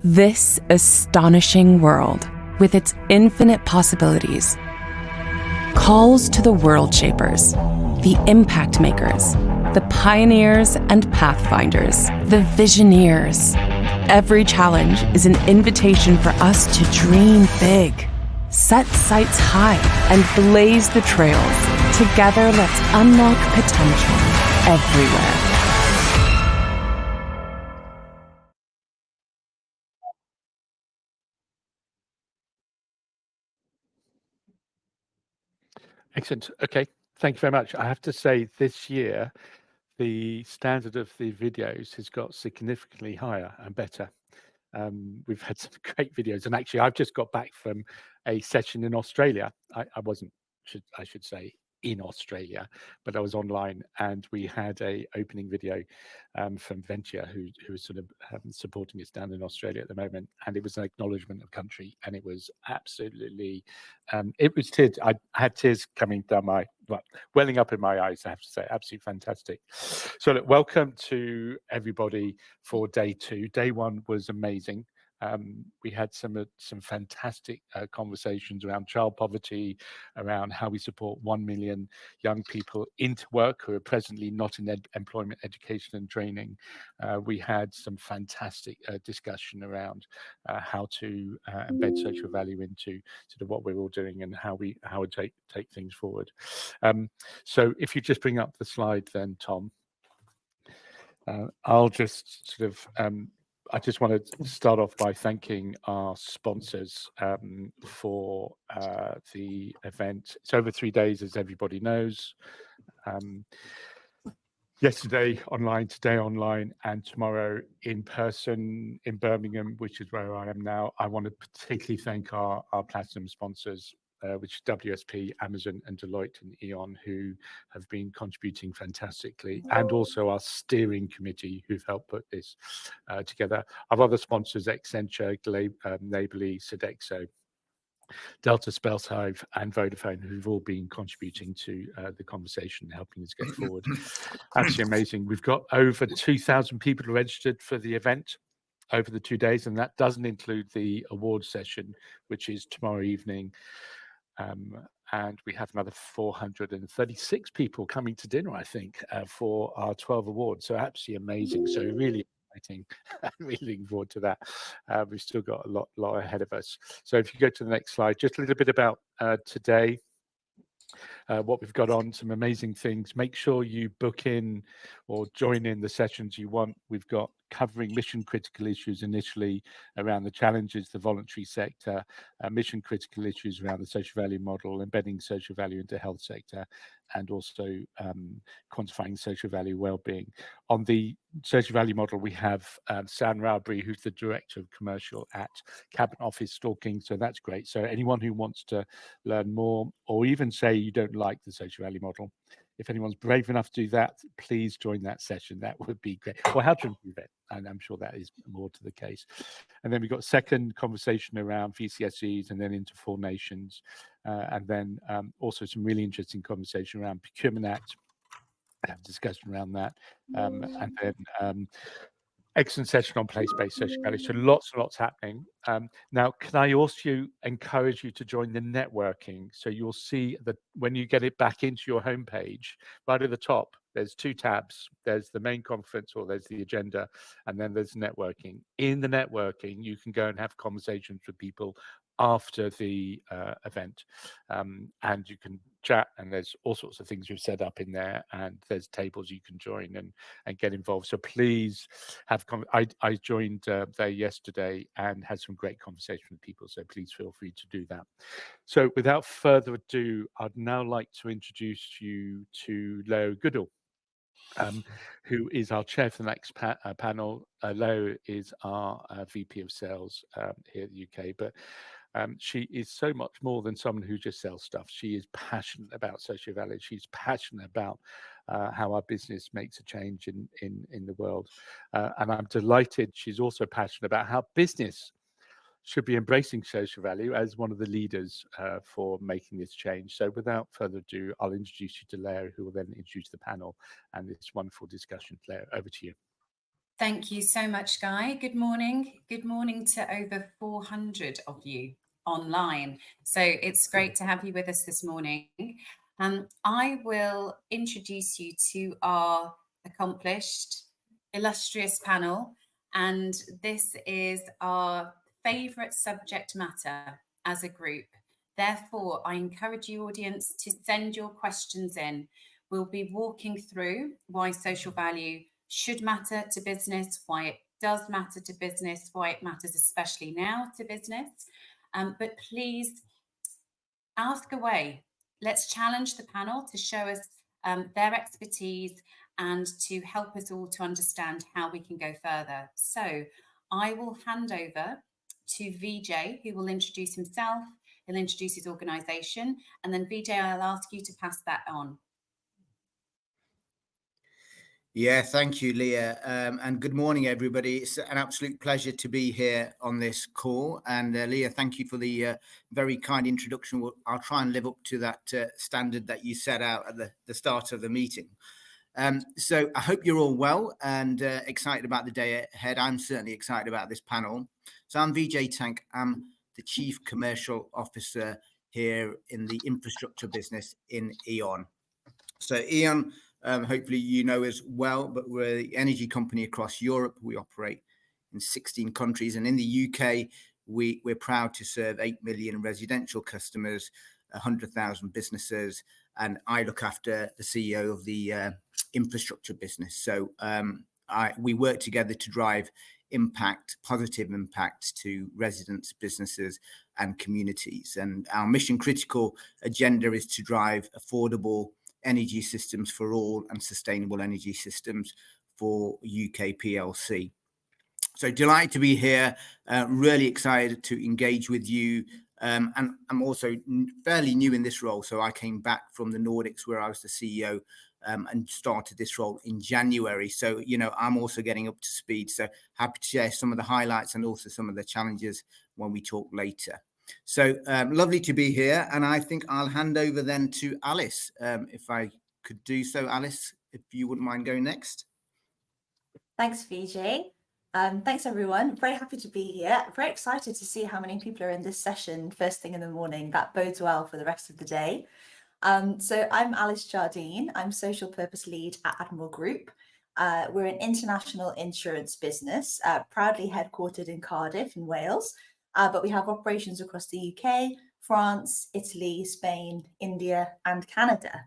This astonishing world, with its infinite possibilities, calls to the world shapers, the impact makers, the pioneers and pathfinders, the visioneers. Every challenge is an invitation for us to dream big, set sights high, and blaze the trails. Together, let's unlock potential everywhere. Excellent. Okay, thank you very much. I have to say this year, the standard of the videos has got significantly higher and better. We've had some great videos, and actually I've just got back from a session in Australia. I wasn't, I should say, in Australia, but I was online, and we had a opening video from Venture, who is sort of supporting us down in Australia at the moment, and it was an acknowledgement of country, and it was absolutely, it was tears. I had tears coming down my, welling up in my eyes, I have to say. Absolutely fantastic. So look, welcome to everybody for day two. Day one was amazing. We had some fantastic conversations around child poverty, around how we support 1 million young people into work who are presently not in employment, education and training. We had some fantastic discussion around how to embed social value into sort of what we're all doing and how we take things forward. So if you just bring up the slide then, Tom. I'll just sort of, I just want to start off by thanking our sponsors for the event. It's over 3 days, as everybody knows. Yesterday online, today online, and tomorrow in person in Birmingham, which is where I am now. I want to particularly thank our platinum sponsors, which is WSP, Amazon, and Deloitte and E.ON, who have been contributing fantastically, and also our steering committee, who've helped put this together. Our other sponsors, Accenture, Neighbourly, Sodexo, Delta Spellshive, and Vodafone, who've all been contributing to the conversation, helping us get forward. Absolutely amazing. We've got over 2,000 people registered for the event over the 2 days, and that doesn't include the award session, which is tomorrow evening. And we have another 436 people coming to dinner, I think, for our 12 awards. So absolutely amazing. So really exciting. I'm really looking forward to that. We've still got a lot ahead of us. So if you go to the next slide, just a little bit about today. What we've got on, some amazing things. Make sure you book in or join in the sessions you want. We've got covering mission critical issues initially around the challenges, the voluntary sector, mission critical issues around the social value model, embedding social value into health sector, and also quantifying social value well-being. On the social value model, we have Sam Rowbury, who's the Director of Commercial at Cabinet Office Stalking, so that's great. So anyone who wants to learn more, or even say you don't like the social value model, if anyone's brave enough to do that, please join that session. That would be great. Or how to improve it, and I'm sure that is more to the case. And then we've got a second conversation around VCSEs, and then into 4 nations, and then also some really interesting conversation around Procurement Act, have a discussion around that, and then excellent session on place-based social value. So lots and lots happening. Now, can I also encourage you to join the networking? So you'll see that when you get it back into your homepage, right at the top, there's 2 tabs. There's the main conference, or there's the agenda, and then there's networking. In the networking, you can go and have conversations with people after the event, and you can chat, and there's all sorts of things we've set up in there, and there's tables you can join and get involved. So please have I joined there yesterday and had some great conversation with people, so please feel free to do that. So without further ado, I'd now like to introduce you to Leyoh Goodall, who is our chair for the next panel. Leyoh is our VP of sales here in the UK, but she is so much more than someone who just sells stuff. She is passionate about social value. She's passionate about how our business makes a change in the world. And I'm delighted she's also passionate about how business should be embracing social value as one of the leaders for making this change. So without further ado, I'll introduce you to Leyoh, who will then introduce the panel and this wonderful discussion. Leyoh, over to you. Thank you so much, Guy. Good morning. Good morning to over 400 of you online. So it's great to have you with us this morning. I will introduce you to our accomplished, illustrious panel, and this is our favourite subject matter as a group. Therefore, I encourage you, audience, to send your questions in. We'll be walking through why social value should matter to business, why it does matter to business, why it matters especially now to business. But please ask away. Let's challenge the panel to show us their expertise and to help us all to understand how we can go further. So I will hand over to Vijay, who will introduce himself, he'll introduce his organisation, and then Vijay, I'll ask you to pass that on. Yeah, thank you, Leah. And good morning, everybody. It's an absolute pleasure to be here on this call. And Leah, thank you for the very kind introduction. I'll try and live up to that standard that you set out at the start of the meeting. So I hope you're all well and excited about the day ahead. I'm certainly excited about this panel. So I'm Vijay Tank. I'm the Chief Commercial Officer here in the infrastructure business in E.ON. So E.ON, hopefully you know as well, but we're the energy company across Europe. We operate in 16 countries, and in the UK, we're proud to serve 8 million residential customers, 100,000 businesses, and I look after the CEO of the infrastructure business. So we work together to drive impact, positive impact to residents, businesses, and communities. And our mission critical agenda is to drive affordable energy systems for all and sustainable energy systems for UK PLC. So delighted to be here, really excited to engage with you. And I'm also fairly new in this role. So I came back from the Nordics where I was the CEO and started this role in January. So, you know, I'm also getting up to speed. So happy to share some of the highlights and also some of the challenges when we talk later. So lovely to be here. And I think I'll hand over then to Alice, if I could do so. Alice, if you wouldn't mind going next. Thanks, Vijay. Thanks, everyone. Very happy to be here. Very excited to see how many people are in this session first thing in the morning. That bodes well for the rest of the day. So I'm Alice Jardine. I'm Social Purpose Lead at Admiral Group. We're an international insurance business, proudly headquartered in Cardiff in Wales, but we have operations across the UK, France, Italy, Spain, India, and Canada.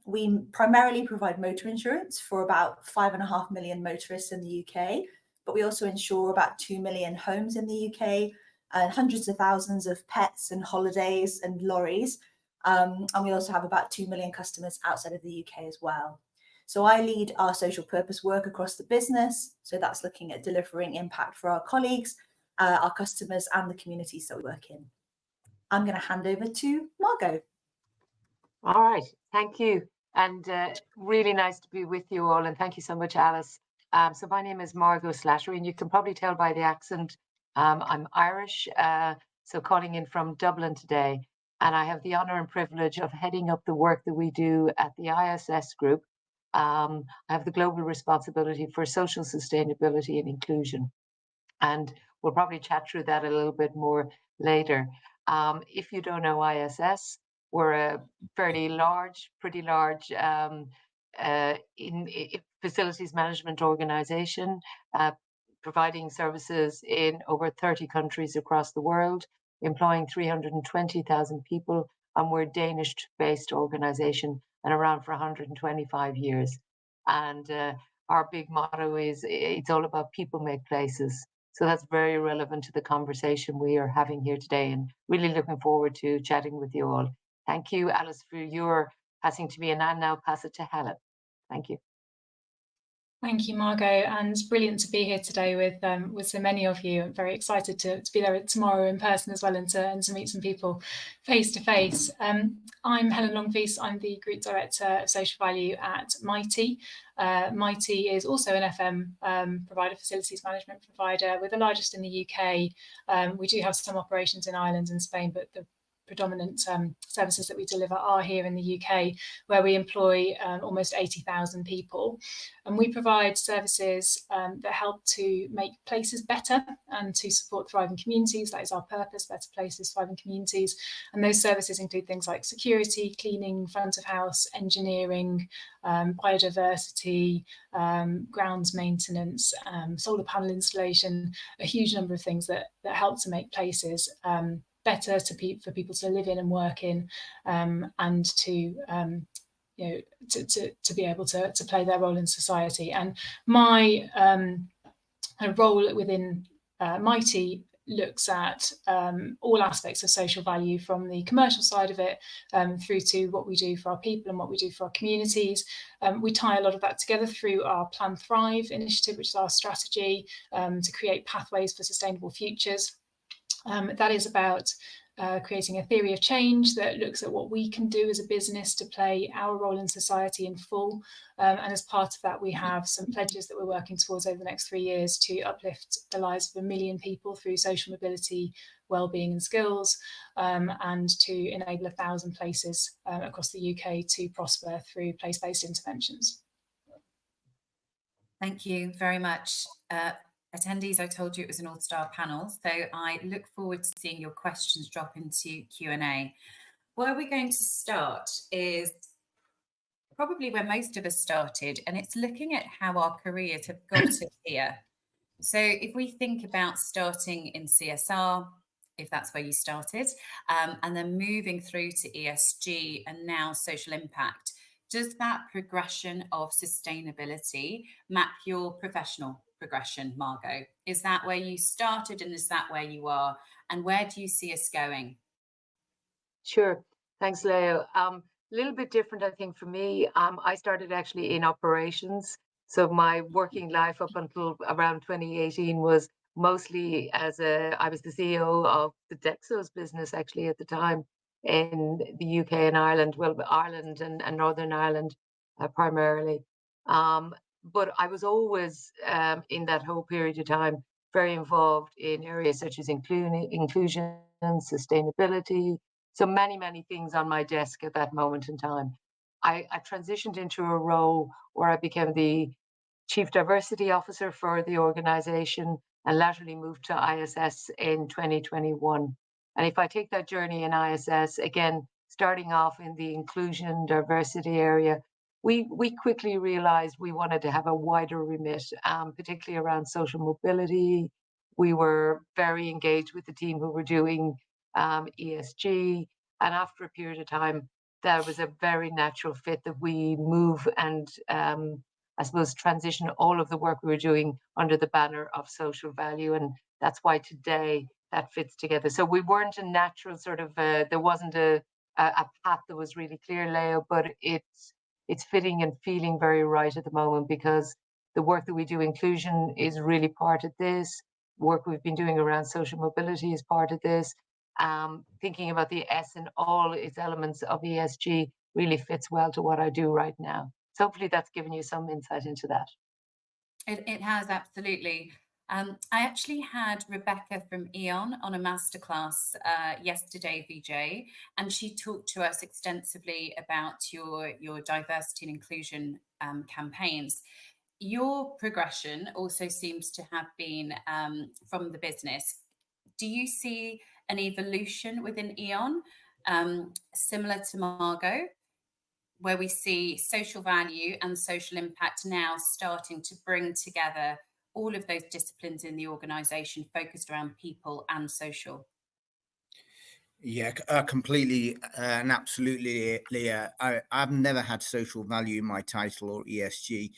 We primarily provide motor insurance for about 5.5 million motorists in the UK, but we also insure about 2 million homes in the UK, and hundreds of thousands of pets and holidays and lorries. And we also have about 2 million customers outside of the UK as well. So I lead our social purpose work across the business. So that's looking at delivering impact for our colleagues, our customers, and the communities that we work in. I'm going to hand over to Margot. All right, thank you. And really nice to be with you all. And thank you so much, Alice. So my name is Margot Slattery, and you can probably tell by the accent, I'm Irish, so calling in from Dublin today. And I have the honor and privilege of heading up the work that we do at the ISS Group. I have the global responsibility for social sustainability and inclusion. And we'll probably chat through that a little bit more later. If you don't know ISS, we're a fairly large, pretty large in facilities management organization, providing services in over 30 countries across the world, employing 320,000 people, and we're a Danish-based organization and around for 125 years. And our big motto is, it's all about people make places. So that's very relevant to the conversation we are having here today, and really looking forward to chatting with you all. Thank you, Alice, for your passing to me, and I'll now pass it to Helen. Thank you. Thank you, Margot, and brilliant to be here today with so many of you. I'm very excited to be there tomorrow in person as well, and to meet some people face to face. I'm Helen Longfils. I'm the Group Director of Social Value at Mitie. Mitie is also an FM provider, facilities management provider. We're the largest in the UK. We do have some operations in Ireland and Spain, but the predominant services that we deliver are here in the UK, where we employ almost 80,000 people. And we provide services that help to make places better and to support thriving communities. That is our purpose: better places, thriving communities. And those services include things like security, cleaning, front of house, engineering, biodiversity, grounds maintenance, solar panel installation, a huge number of things that help to make places better for people to live in and work in, and to to be able to play their role in society. And my role within Mitie looks at all aspects of social value, from the commercial side of it through to what we do for our people and what we do for our communities. We tie a lot of that together through our Plan Thrive initiative, which is our strategy to create pathways for sustainable futures. That is about creating a theory of change that looks at what we can do as a business to play our role in society in full. And as part of that, we have some pledges that we're working towards over the next 3 years to uplift the lives of 1 million people through social mobility, wellbeing and skills, and to enable 1,000 places across the UK to prosper through place-based interventions. Thank you very much. Attendees, I told you it was an all-star panel, so I look forward to seeing your questions drop into Q&A. Where we're going to start is probably where most of us started, and it's looking at how our careers have got us here. So if we think about starting in CSR, if that's where you started, and then moving through to ESG and now social impact, does that progression of sustainability map your professional progression, Margot? Is that where you started, and is that where you are? And where do you see us going? Sure. Thanks, Leyoh. A little bit different, I think, for me. I started actually in operations. So my working life up until around 2018 was mostly I was the CEO of the Dexos business actually at the time in the UK and Ireland, well, Ireland and Northern Ireland primarily. But I was always, in that whole period of time, very involved in areas such as inclusion, sustainability. So many things on my desk at that moment in time. I transitioned into a role where I became the Chief Diversity Officer for the organization and laterally moved to ISS in 2021. And if I take that journey in ISS, again, starting off in the inclusion, diversity area, we quickly realized we wanted to have a wider remit, particularly around social mobility. We were very engaged with the team who were doing ESG. And after a period of time, that was a very natural fit that we move and I suppose transition all of the work we were doing under the banner of social value. And that's why today that fits together. So we weren't a natural sort of, there wasn't a path that was really clear, Leyoh, but it's fitting and feeling very right at the moment, because the work that we do, inclusion, is really part of this. Work we've been doing around social mobility is part of this. Thinking about the S in all its elements of ESG really fits well to what I do right now. So hopefully that's given you some insight into that. It has, absolutely. I actually had Rebecca from E.ON on a masterclass yesterday, Vijay, and she talked to us extensively about your diversity and inclusion campaigns. Your progression also seems to have been from the business. Do you see an evolution within E.ON similar to Margot, where we see social value and social impact now starting to bring together all of those disciplines in the organisation focused around people and social? Yeah, completely and absolutely, Leah. I've never had social value in my title or ESG,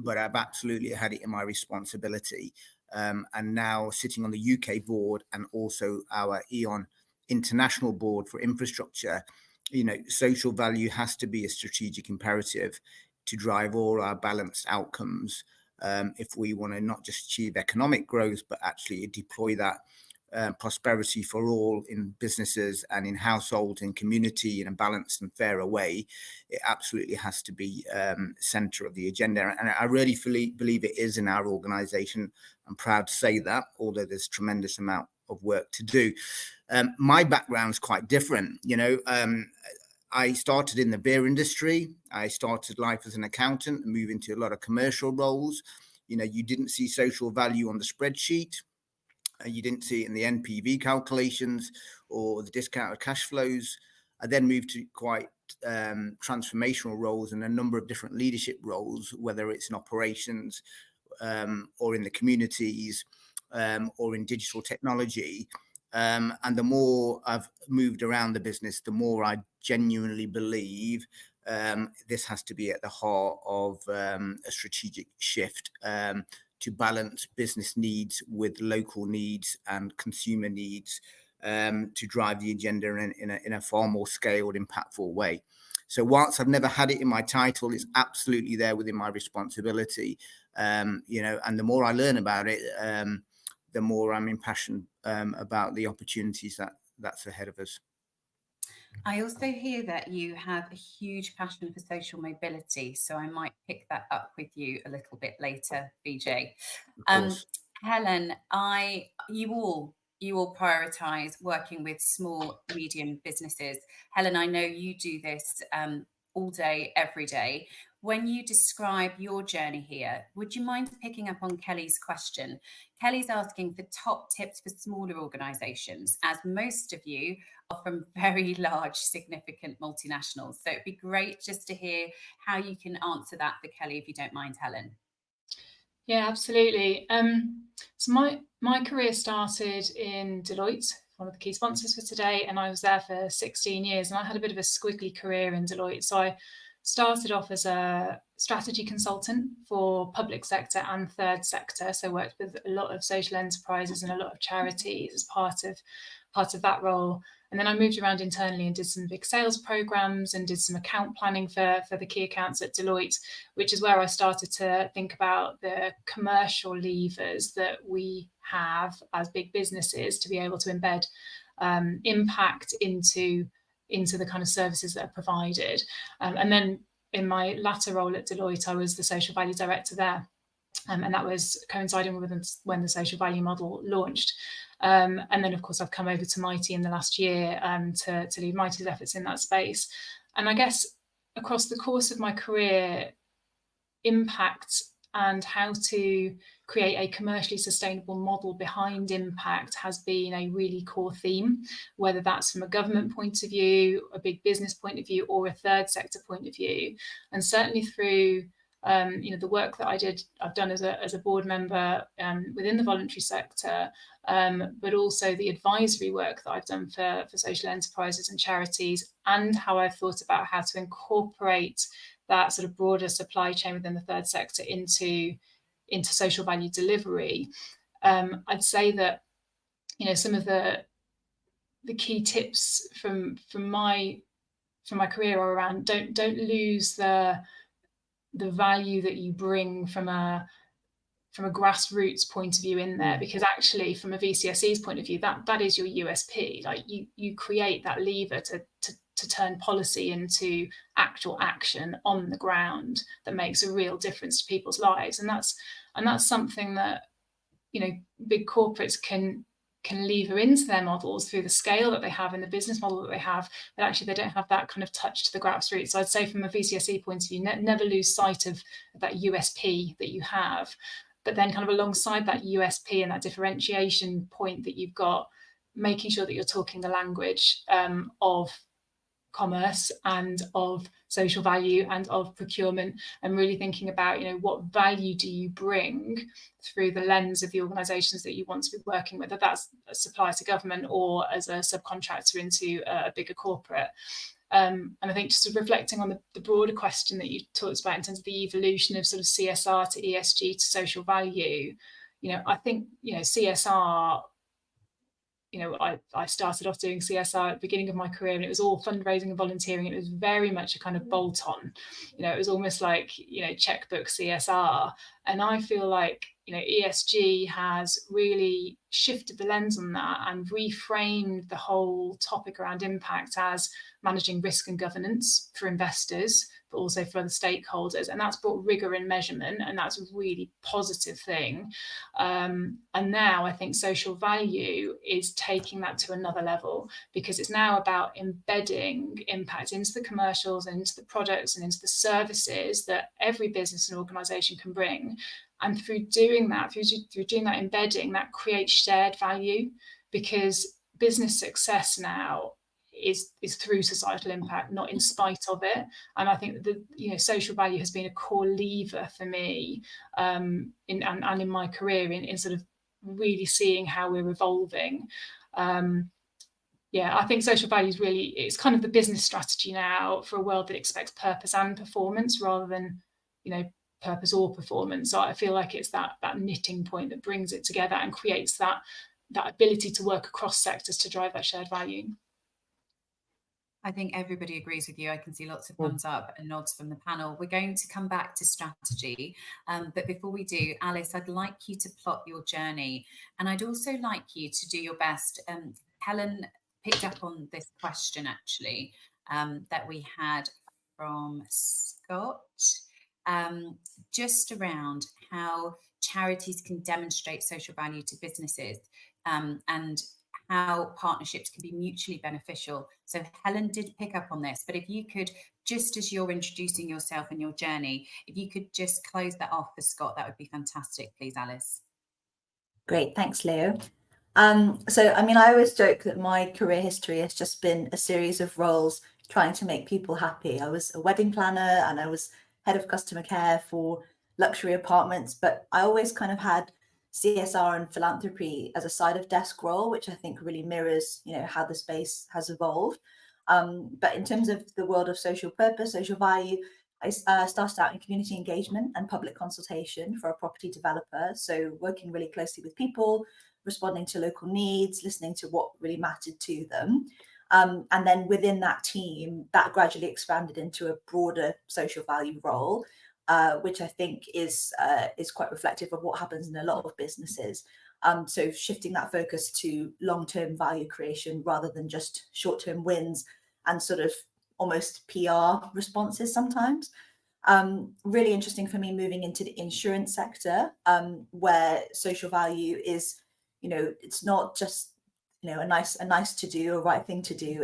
but I've absolutely had it in my responsibility. And now sitting on the UK board and also our E.ON international board for infrastructure, social value has to be a strategic imperative to drive all our balanced outcomes if we want to not just achieve economic growth, but actually deploy that prosperity for all in businesses and in households and community in a balanced and fairer way. It absolutely has to be center of the agenda. And I really believe it is in our organization. I'm proud to say that, although there's tremendous amount work to do. My background's quite different. I started in the beer industry. I started life as an accountant and moved into a lot of commercial roles. You didn't see social value on the spreadsheet. You didn't see it in the NPV calculations or the discounted cash flows. I then moved to quite transformational roles and a number of different leadership roles, whether it's in operations or in the communities or in digital technology. And the more I've moved around the business, the more I genuinely believe this has to be at the heart of a strategic shift to balance business needs with local needs and consumer needs to drive the agenda in a far more scaled, impactful way. So whilst I've never had it in my title, it's absolutely there within my responsibility. And the more I learn about it, the more I'm impassioned about the opportunities that's ahead of us. I also hear that you have a huge passion for social mobility, so I might pick that up with you a little bit later, Vijay. Of course. Helen, you all prioritise working with small, medium businesses. Helen, I know you do this all day, every day. When you describe your journey here, would you mind picking up on Kelly's question? Kelly's asking for top tips for smaller organisations, as most of you are from very large, significant multinationals. So it'd be great just to hear how you can answer that for Kelly, if you don't mind, Helen. Yeah, absolutely. So my career started in Deloitte, one of the key sponsors for today, and I was there for 16 years, and I had a bit of a squiggly career in Deloitte. So I started off as a strategy consultant for public sector and third sector, so worked with a lot of social enterprises and a lot of charities as part of that role. And then I moved around internally and did some big sales programs and did some account planning for the key accounts at Deloitte, which is where I started to think about the commercial levers that we have as big businesses to be able to embed impact into the kind of services that are provided. And then in my latter role at Deloitte, I was the social value director there. And that was coinciding with when the social value model launched. And then, of course, I've come over to Mitie in the last year to lead Mitie's efforts in that space. And I guess across the course of my career, impact and how to create a commercially sustainable model behind impact has been a really core theme, whether that's from a government point of view, a big business point of view, or a third sector point of view. And certainly through the work that I've done as a board member within the voluntary sector, but also the advisory work that I've done for social enterprises and charities, and how I've thought about how to incorporate that sort of broader supply chain within the third sector into social value delivery. I'd say that some of the key tips from my career are around don't lose the value that you bring from a grassroots point of view in there, because actually from a VCSE's point of view, that is your USP. Like you create that lever to turn policy into actual action on the ground that makes a real difference to people's lives, and that's something that big corporates can lever into their models through the scale that they have and the business model that they have, but actually they don't have that kind of touch to the grassroots. So I'd say from a VCSE point of view, never lose sight of that USP that you have, but then kind of alongside that USP and that differentiation point that you've got, making sure that you're talking the language of commerce and of social value and of procurement, and really thinking about what value do you bring through the lens of the organisations that you want to be working with, whether that's a supplier to government or as a subcontractor into a bigger corporate. And I think just sort of reflecting on the broader question that you talked about in terms of the evolution of sort of CSR to ESG to social value, I think CSR, I started off doing CSR at the beginning of my career, and it was all fundraising and volunteering. It was very much a kind of bolt-on. It was almost like checkbook CSR. And I feel like ESG has really shifted the lens on that and reframed the whole topic around impact as managing risk and governance for investors but also for other stakeholders. And that's brought rigor in measurement, and that's a really positive thing. And now I think social value is taking that to another level, because it's now about embedding impact into the commercials and into the products and into the services that every business and organisation can bring. And through doing that, through doing that embedding, that creates shared value, because business success now is through societal impact, not in spite of it. And I think that social value has been a core lever for me in my career in sort of really seeing how we're evolving. I think social value is really, it's kind of the business strategy now for a world that expects purpose and performance rather than purpose or performance. So I feel like it's that knitting point that brings it together and creates that ability to work across sectors to drive that shared value. I think everybody agrees with you. I can see lots of thumbs up and nods from the panel. We're going to come back to strategy. But before we do, Alice, I'd like you to plot your journey. And I'd also like you to do your best. Helen picked up on this question, actually, that we had from Scott, just around how charities can demonstrate social value to businesses and how partnerships can be mutually beneficial. So Helen did pick up on this, but if you could, just as you're introducing yourself and your journey, if you could just close that off for Scott, that would be fantastic, please, Alice. Great, thanks, Leyoh. So, I mean, I always joke that my career history has just been a series of roles trying to make people happy. I was a wedding planner and I was head of customer care for luxury apartments, but I always kind of had CSR and philanthropy as a side of desk role, which I think really mirrors, how the space has evolved. But in terms of the world of social purpose, social value, I started out in community engagement and public consultation for a property developer. So working really closely with people, responding to local needs, listening to what really mattered to them. And then within that team, that gradually expanded into a broader social value role, which I think is quite reflective of what happens in a lot of businesses. So shifting that focus to long-term value creation rather than just short-term wins and sort of almost PR responses sometimes. Really interesting for me moving into the insurance sector, where social value is, it's not just a nice to do, a right thing to do.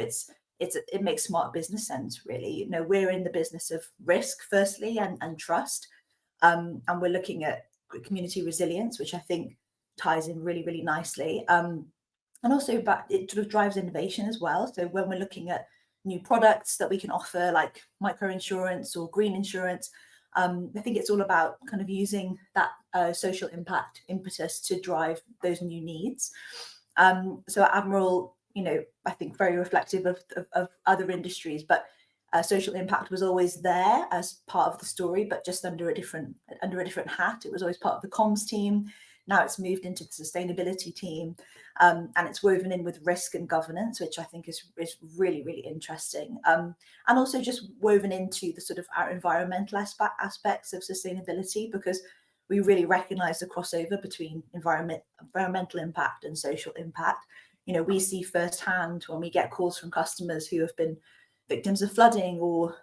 It makes smart business sense, really. We're in the business of risk, firstly, and trust. And we're looking at community resilience, which I think ties in really, really nicely. And also, but it sort of drives innovation as well. So when we're looking at new products that we can offer, like micro insurance or green insurance, I think it's all about kind of using that social impact impetus to drive those new needs. So at Admiral, I think very reflective of other industries, but social impact was always there as part of the story, but just under a different hat. It was always part of the comms team. Now it's moved into the sustainability team, and it's woven in with risk and governance, which I think is really, really interesting. And also just woven into the sort of our environmental aspects of sustainability, because we really recognise the crossover between environmental impact and social impact. We see firsthand when we get calls from customers who have been victims of flooding or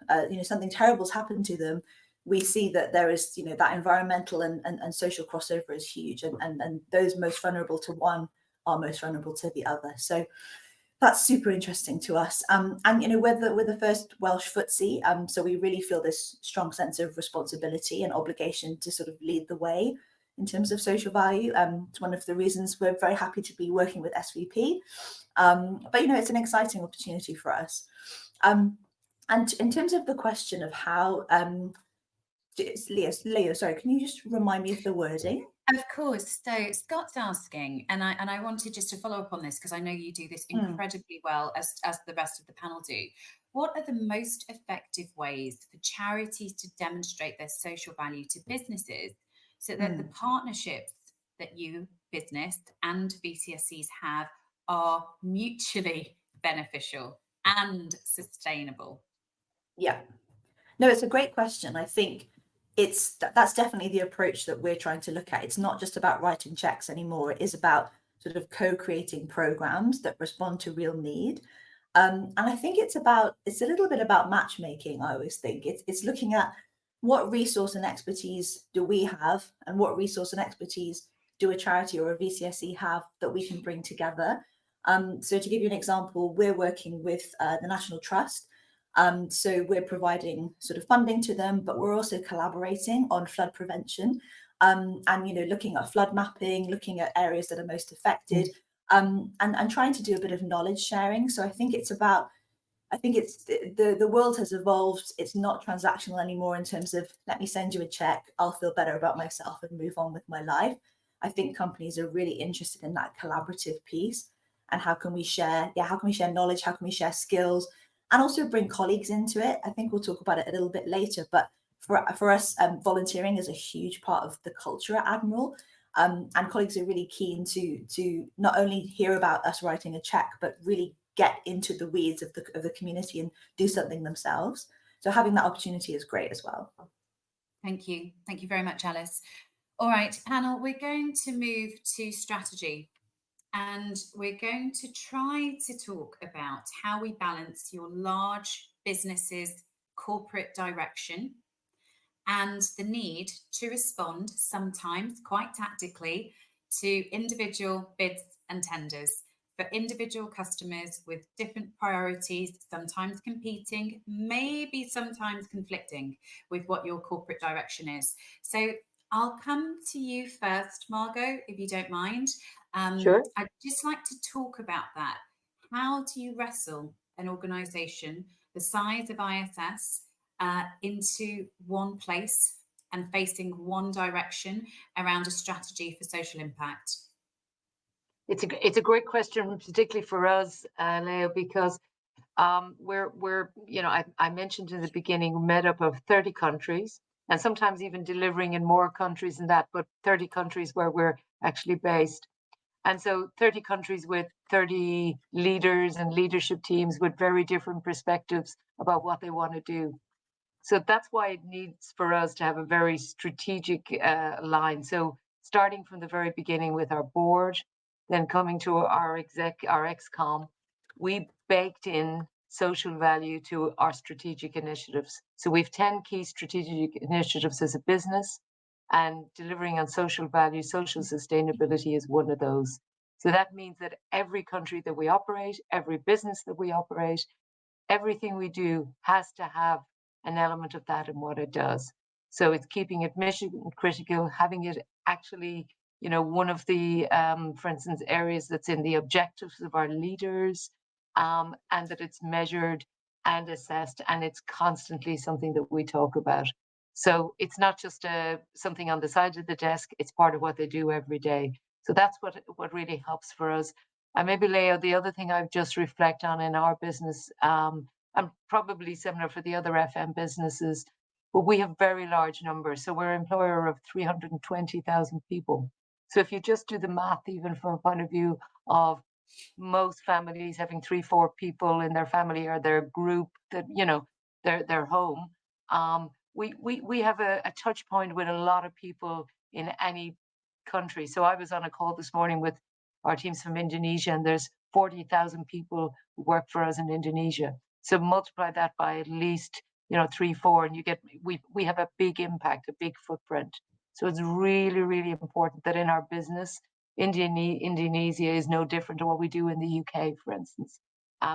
something terrible's happened to them. We see that there is that environmental and social crossover is huge, and those most vulnerable to one are most vulnerable to the other. So that's super interesting to us. And we're the first Welsh FTSE, so we really feel this strong sense of responsibility and obligation to sort of lead the way in terms of social value. It's one of the reasons we're very happy to be working with SVP. But it's an exciting opportunity for us. And in terms of the question of how, Leyoh, sorry, can you just remind me of the wording? Of course. So Scott's asking, and I wanted just to follow up on this because I know you do this incredibly well, as the rest of the panel do. What are the most effective ways for charities to demonstrate their social value to businesses so that the partnerships that you, business, and VCSCs have are mutually beneficial and sustainable? Yeah. No, it's a great question. I think that's definitely the approach that we're trying to look at. It's not just about writing checks anymore. It is about sort of co-creating programs that respond to real need. And I think it's a little bit about matchmaking. I always think it's looking at what resource and expertise do we have, and what resource and expertise do a charity or a VCSE have that we can bring together. So to give you an example, we're working with the National Trust. So we're providing sort of funding to them, but we're also collaborating on flood prevention, and looking at flood mapping, looking at areas that are most affected, and trying to do a bit of knowledge sharing. So I think it's the world has evolved. It's not transactional anymore in terms of, let me send you a check, I'll feel better about myself and move on with my life. I think companies are really interested in that collaborative piece, and how can we share knowledge, how can we share skills, and also bring colleagues into it. I think we'll talk about it a little bit later, but for us, volunteering is a huge part of the culture at Admiral. And colleagues are really keen to not only hear about us writing a check, but really get into the weeds of the community and do something themselves. So having that opportunity is great as well. Thank you very much, Alice. All right, panel, we're going to move to strategy, and we're going to try to talk about how we balance your large business's corporate direction and the need to respond, sometimes quite tactically, to individual bids and tenders for individual customers with different priorities, sometimes competing, maybe sometimes conflicting with what your corporate direction is. So I'll come to you first, Margot, if you don't mind. Sure. I'd just like to talk about that. How do you wrestle an organisation the size of ISS into one place and facing one direction around a strategy for social impact? It's a great question, particularly for us, Leyoh, because we're I mentioned in the beginning, we're made up of 30 countries, and sometimes even delivering in more countries than that, but 30 countries where we're actually based. And so 30 countries with 30 leaders and leadership teams with very different perspectives about what they want to do. So that's why it needs for us to have a very strategic line. So starting from the very beginning with our board, then coming to our excom, we baked in social value to our strategic initiatives. So we've 10 key strategic initiatives as a business, and delivering on social value, social sustainability is one of those. So that means that every country that we operate, every business that we operate, everything we do has to have an element of that in what it does. So it's keeping it mission critical, having it actually, one of the, for instance, areas that's in the objectives of our leaders, and that it's measured and assessed, and it's constantly something that we talk about. So it's not just something on the side of the desk, it's part of what they do every day. So that's what really helps for us. And maybe, Leyoh, the other thing I've just reflect on in our business, and probably similar for the other FM businesses, but we have very large numbers. So we're an employer of 320,000 people. So if you just do the math, even from a point of view of most families having 3-4 people in their family or their group, that their home, we have a touch point with a lot of people in any country. So I was on a call this morning with our teams from Indonesia, and there's 40,000 people who work for us in Indonesia. So multiply that by at least 3-4, and you get we have a big impact, a big footprint. So it's really, really important that in our business, Indonesia is no different to what we do in the UK, for instance.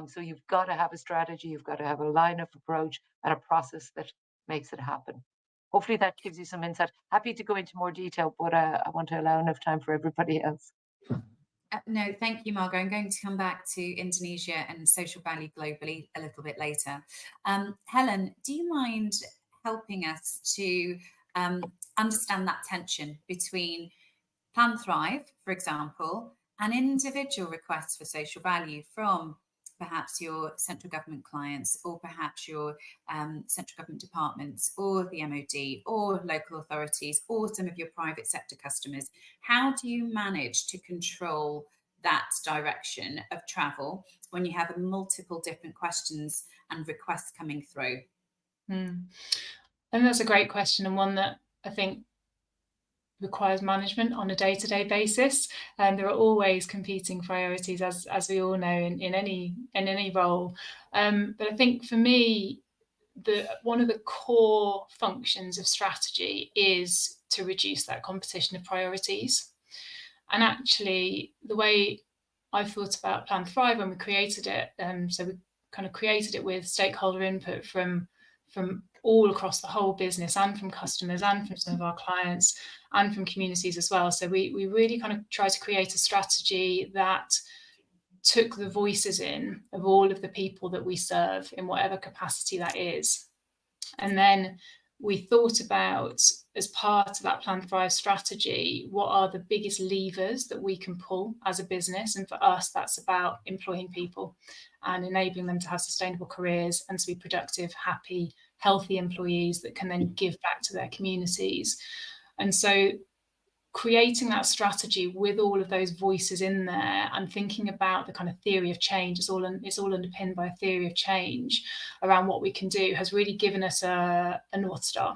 So you've got to have a strategy, you've got to have a line of approach and a process that makes it happen. Hopefully that gives you some insight. Happy to go into more detail, but I want to allow enough time for everybody else. No, thank you, Margot. I'm going to come back to Indonesia and social value globally a little bit later. Helen, do you mind helping us to understand that tension between Plan Thrive, for example, and individual requests for social value from perhaps your central government clients, or perhaps your central government departments, or the MOD, or local authorities, or some of your private sector customers? How do you manage to control that direction of travel when you have multiple different questions and requests coming through? I think that's a great question, and one that I think requires management on a day-to-day basis, and there are always competing priorities, as we all know, in any role. But I think for me, one of the core functions of strategy is to reduce that competition of priorities. And actually, the way I thought about Plan Thrive when we created it, so we kind of created it with stakeholder input from all across the whole business, and from customers, and from some of our clients, and from communities as well. So we really kind of tried to create a strategy that took the voices in of all of the people that we serve in whatever capacity that is. And then we thought about, as part of that Plan Thrive strategy, what are the biggest levers that we can pull as a business? And for us, that's about employing people and enabling them to have sustainable careers and to be productive, happy, healthy employees that can then give back to their communities. And so creating that strategy with all of those voices in there and thinking about the kind of theory of change, it's all underpinned by a theory of change around what we can do, has really given us a North Star.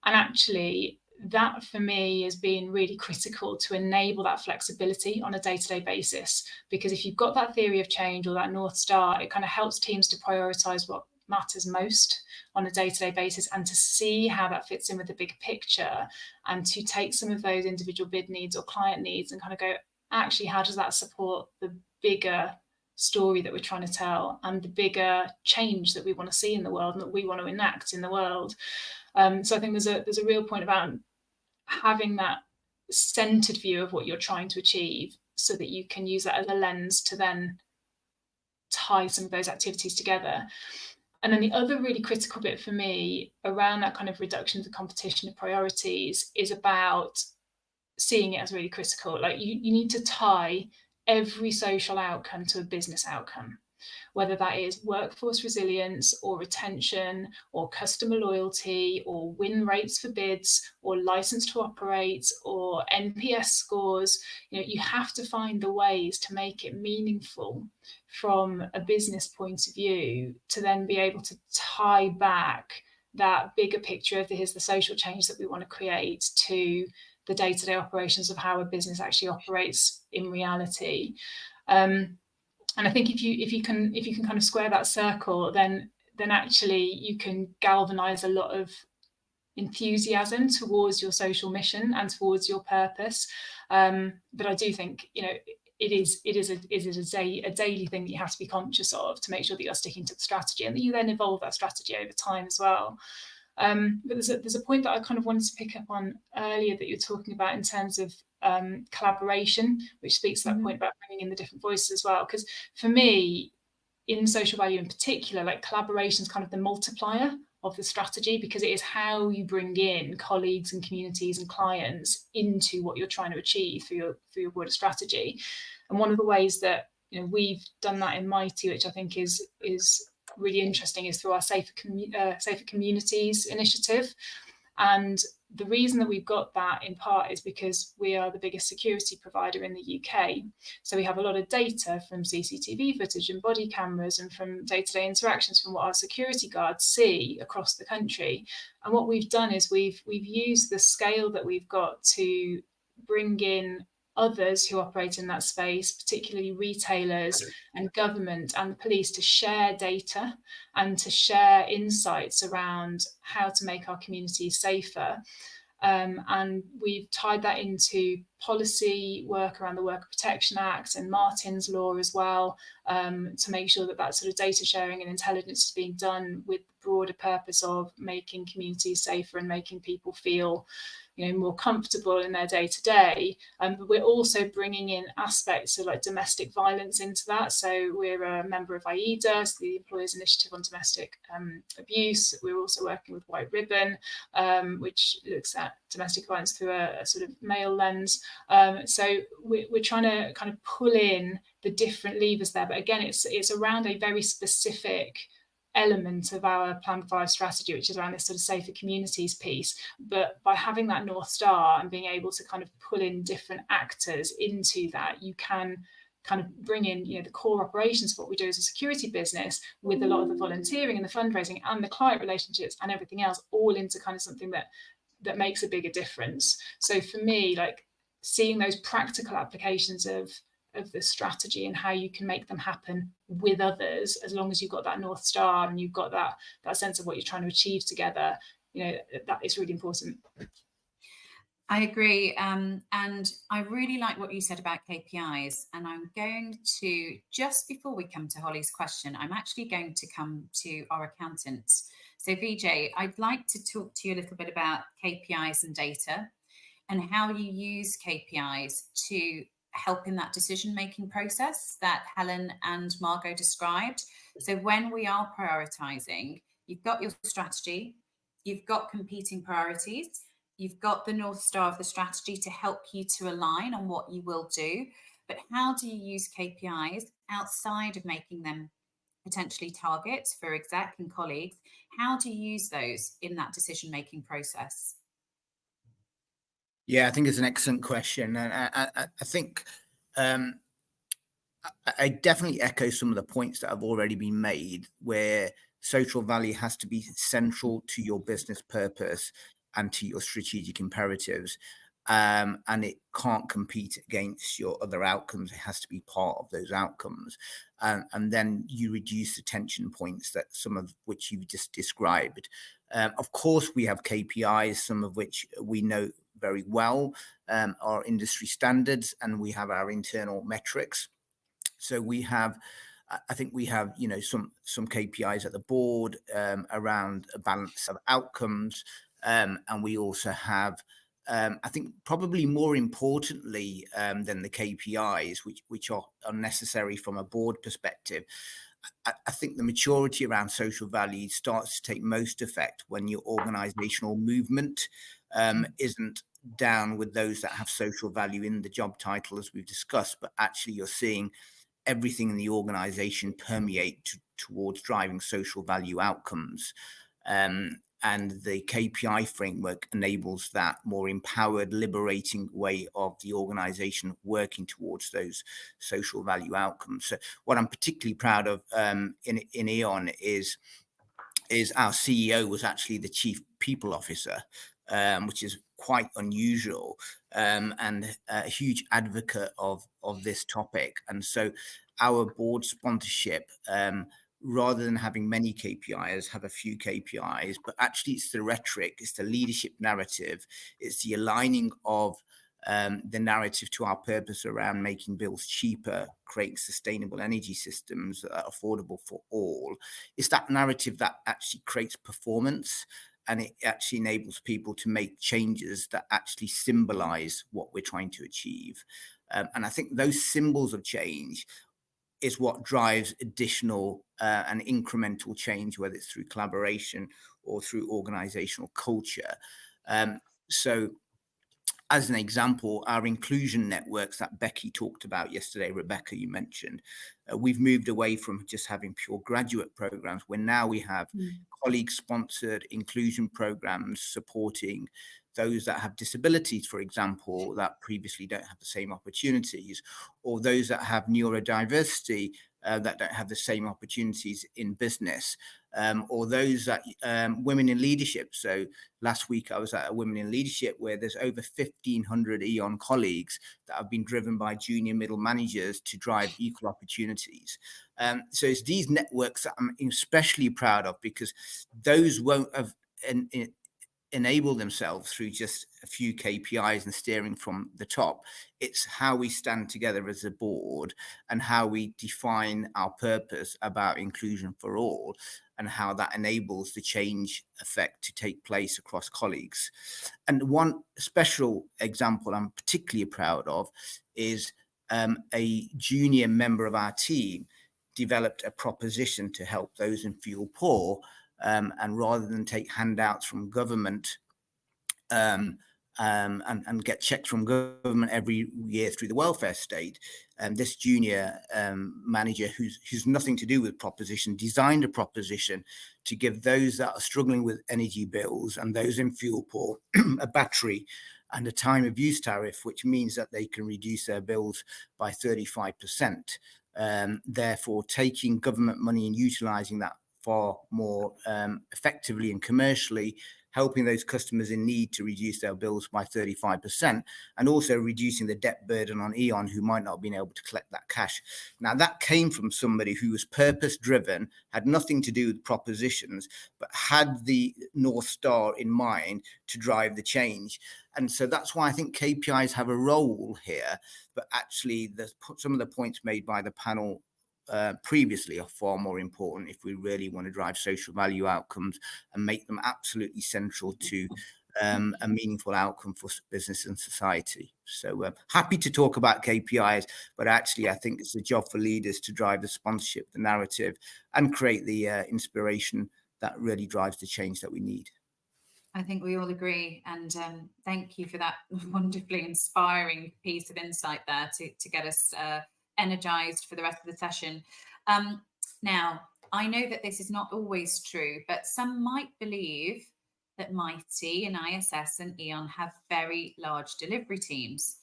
And actually, that for me has been really critical to enable that flexibility on a day-to-day basis, because if you've got that theory of change or that North Star, it kind of helps teams to prioritize what matters most on a day-to-day basis, and to see how that fits in with the bigger picture, and to take some of those individual bid needs or client needs and kind of go, actually, how does that support the bigger story that we're trying to tell and the bigger change that we want to see in the world and that we want to enact in the world. So I think there's a real point about having that centered view of what you're trying to achieve, so that you can use that as a lens to then tie some of those activities together. And then the other really critical bit for me around that kind of reduction of the competition of priorities is about seeing it as really critical. Like you need to tie every social outcome to a business outcome, whether that is workforce resilience or retention or customer loyalty or win rates for bids or license to operate or NPS scores. You have to find the ways to make it meaningful from a business point of view, to then be able to tie back that bigger picture of here's the social change that we want to create to the day-to-day operations of how a business actually operates in reality. And I think if you can kind of square that circle, then actually you can galvanize a lot of enthusiasm towards your social mission and towards your purpose. But I do think it is a daily thing that you have to be conscious of, to make sure that you're sticking to the strategy and that you then evolve that strategy over time as well. But there's a point that I kind of wanted to pick up on earlier that you're talking about in terms of collaboration, which speaks to that point about bringing in the different voices as well. Because for me, in social value in particular, like collaboration is kind of the multiplier of the strategy, because it is how you bring in colleagues and communities and clients into what you're trying to achieve through your broader strategy. And one of the ways that we've done that in Mitie, which I think is really interesting, is through our Safer Communities initiative. And the reason that we've got that in part is because we are the biggest security provider in the UK. So we have a lot of data from CCTV footage and body cameras and from day-to-day interactions from what our security guards see across the country. And what we've done is we've used the scale that we've got to bring in others who operate in that space, particularly retailers and government and the police, to share data and to share insights around how to make our communities safer. And we've tied that into policy work around the Worker Protection Act and Martin's Law as well, to make sure that sort of data sharing and intelligence is being done with the broader purpose of making communities safer and making people feel more comfortable in their day-to-day. But we're also bringing in aspects of like domestic violence into that. So we're a member of IEDA, so the Employers Initiative on Domestic Abuse. We're also working with White Ribbon, which looks at domestic violence through a sort of male lens. So we're trying to kind of pull in the different levers there. But again, it's around a very specific element of our Plan 5 strategy, which is around this sort of safer communities piece. But by having that North Star and being able to kind of pull in different actors into that, you can kind of bring in the core operations of what we do as a security business, with a lot of the volunteering and the fundraising and the client relationships and everything else, all into kind of something that that makes a bigger difference. So for me, like seeing those practical applications of the strategy and how you can make them happen with others, as long as you've got that North Star and you've got that sense of what you're trying to achieve together, that is really important. I agree. And I really like what you said about KPIs. And I'm going to, just before we come to Holly's question, I'm actually going to come to our accountants. So Vijay, I'd like to talk to you a little bit about KPIs and data and how you use KPIs to help in that decision-making process that Helen and Margot described. So when we are prioritizing, you've got your strategy, you've got competing priorities, you've got the North Star of the strategy to help you to align on what you will do. But how do you use KPIs outside of making them potentially targets for exec and colleagues? How do you use those in that decision-making process? Yeah, I think it's an excellent question. And I think I definitely echo some of the points that have already been made, where social value has to be central to your business purpose and to your strategic imperatives. And it can't compete against your other outcomes. It has to be part of those outcomes. And then you reduce the tension points, that some of which you just described. Of course, we have KPIs, some of which we know very well, our industry standards, and we have our internal metrics. So I think we have, some KPIs at the board around a balance of outcomes. And we also have, I think probably more importantly than the KPIs, which are necessary from a board perspective, I think the maturity around social value starts to take most effect when your organizational movement isn't down with those that have social value in the job title, as we've discussed, but actually you're seeing everything in the organization permeate towards driving social value outcomes. And the KPI framework enables that more empowered, liberating way of the organization working towards those social value outcomes. So what I'm particularly proud of in E.ON is our CEO was actually the chief people officer, which is quite unusual, and a huge advocate of this topic. And so our board sponsorship, rather than having many KPIs, have a few KPIs, but actually it's the rhetoric, it's the leadership narrative, it's the aligning of the narrative to our purpose around making bills cheaper, creating sustainable energy systems that are affordable for all. It's that narrative that actually creates performance, and it actually enables people to make changes that actually symbolize what we're trying to achieve. And I think those symbols of change is what drives additional and incremental change, whether it's through collaboration or through organizational culture. So as an example, our inclusion networks that Becky talked about yesterday, Rebecca, you mentioned, we've moved away from just having pure graduate programs, where now we have colleague-sponsored inclusion programs supporting those that have disabilities, for example, that previously don't have the same opportunities, or those that have neurodiversity that don't have the same opportunities in business, or those that women in leadership. So last week I was at a Women in Leadership where there's over 1,500 E.ON colleagues that have been driven by junior middle managers to drive equal opportunities. So it's these networks that I'm especially proud of, because those won't have enable themselves through just a few KPIs and steering from the top. It's how we stand together as a board and how we define our purpose about inclusion for all, and how that enables the change effect to take place across colleagues. And one special example I'm particularly proud of is a junior member of our team developed a proposition to help those in fuel poor. And rather than take handouts from government and get checks from government every year through the welfare state, this junior manager who's nothing to do with proposition designed a proposition to give those that are struggling with energy bills and those in fuel poor a battery and a time of use tariff, which means that they can reduce their bills by 35%. Therefore, taking government money and utilizing that far more effectively and commercially, helping those customers in need to reduce their bills by 35%, and also reducing the debt burden on E.ON, who might not have been able to collect that cash. Now, that came from somebody who was purpose-driven, had nothing to do with propositions, but had the North Star in mind to drive the change. And so that's why I think KPIs have a role here, but actually some of the points made by the panel previously are far more important if we really want to drive social value outcomes and make them absolutely central to a meaningful outcome for business and society. So happy to talk about KPIs, but actually I think it's a job for leaders to drive the sponsorship, the narrative, and create the inspiration that really drives the change that we need. I think we all agree, and thank you for that wonderfully inspiring piece of insight there to get us energized for the rest of the session. Now, I know that this is not always true, but some might believe that Mitie and ISS and E.ON have very large delivery teams.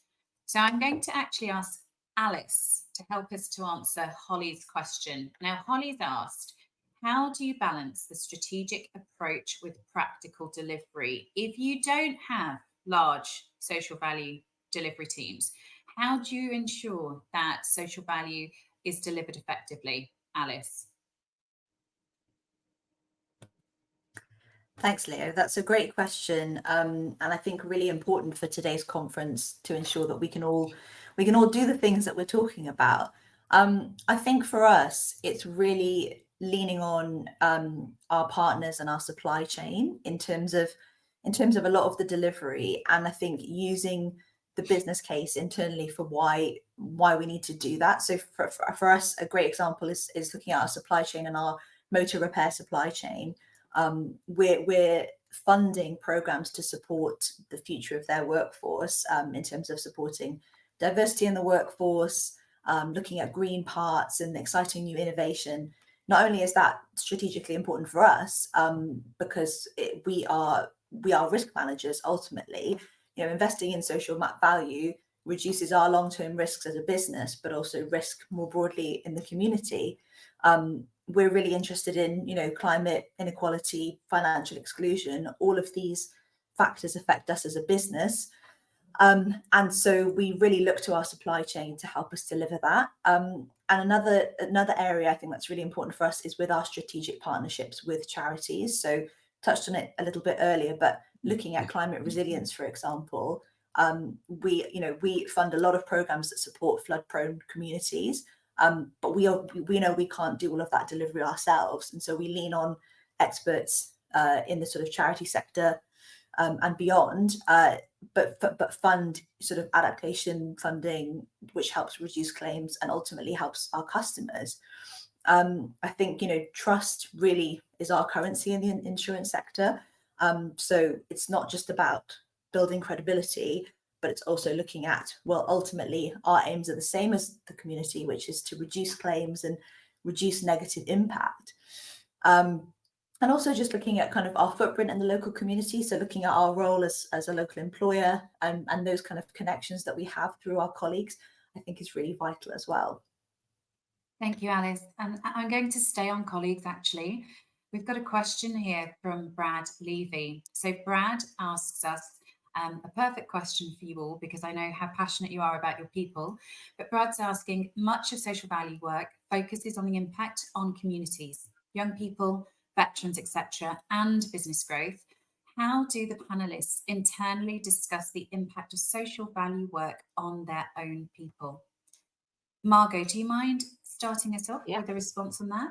So I'm going to actually ask Alice to help us to answer Holly's question. Now, Holly's asked, how do you balance the strategic approach with practical delivery? If you don't have large social value delivery teams, how do you ensure that social value is delivered effectively? Alice. Thanks, Leyoh. That's a great question, and I think really important for today's conference to ensure that we can all do the things that we're talking about. I think for us, it's really leaning on our partners and our supply chain in terms of a lot of the delivery, and I think using the business case internally for why we need to do that. So for us, a great example is looking at our supply chain and our motor repair supply chain. We're funding programs to support the future of their workforce in terms of supporting diversity in the workforce, looking at green parts and exciting new innovation. Not only is that strategically important for us, because we are risk managers ultimately. You know, investing in social value reduces our long-term risks as a business, but also risk more broadly in the community. We're really interested in, you know, climate inequality, financial exclusion. All of these factors affect us as a business. And so we really look to our supply chain to help us deliver that. And another area I think that's really important for us is with our strategic partnerships with charities. So touched on it a little bit earlier, but looking at climate resilience, for example, we fund a lot of programs that support flood-prone communities. But we know we can't do all of that delivery ourselves, and so we lean on experts in the sort of charity sector and beyond, but fund sort of adaptation funding, which helps reduce claims and ultimately helps our customers. I think, you know, trust really is our currency in the insurance sector. So it's not just about building credibility, but it's also looking at, well, ultimately our aims are the same as the community, which is to reduce claims and reduce negative impact. And also just looking at kind of our footprint in the local community. So looking at our role as a local employer and those kind of connections that we have through our colleagues, I think is really vital as well. Thank you, Alice. And I'm going to stay on colleagues, actually. We've got a question here from Brad Levy. So Brad asks us, a perfect question for you all, because I know how passionate you are about your people. But Brad's asking, much of social value work focuses on the impact on communities, young people, veterans, etc., and business growth. How do the panelists internally discuss the impact of social value work on their own people? Margot, do you mind starting us off with a response on that?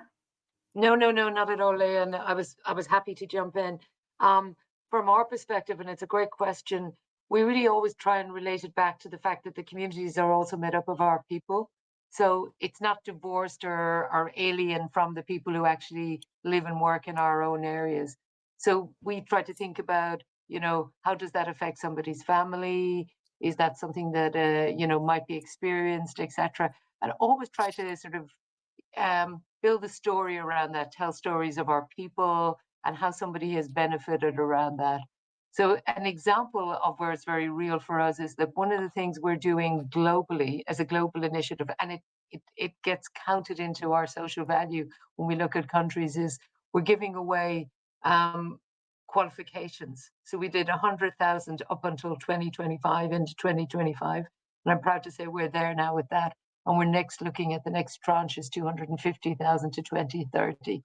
No, not at all, Leah. And I was happy to jump in. From our perspective, and it's a great question, we really always try and relate it back to the fact that the communities are also made up of our people. So it's not divorced or alien from the people who actually live and work in our own areas. So we try to think about, you know, how does that affect somebody's family? Is that something that, you know, might be experienced, etc. And always try to sort of build a story around that, tell stories of our people and how somebody has benefited around that. So an example of where it's very real for us is that one of the things we're doing globally as a global initiative, and it gets counted into our social value when we look at countries, is we're giving away qualifications. So we did 100,000 up until 2025, into 2025. And I'm proud to say we're there now with that. And we're next looking at the next tranche is 250,000 to 2030.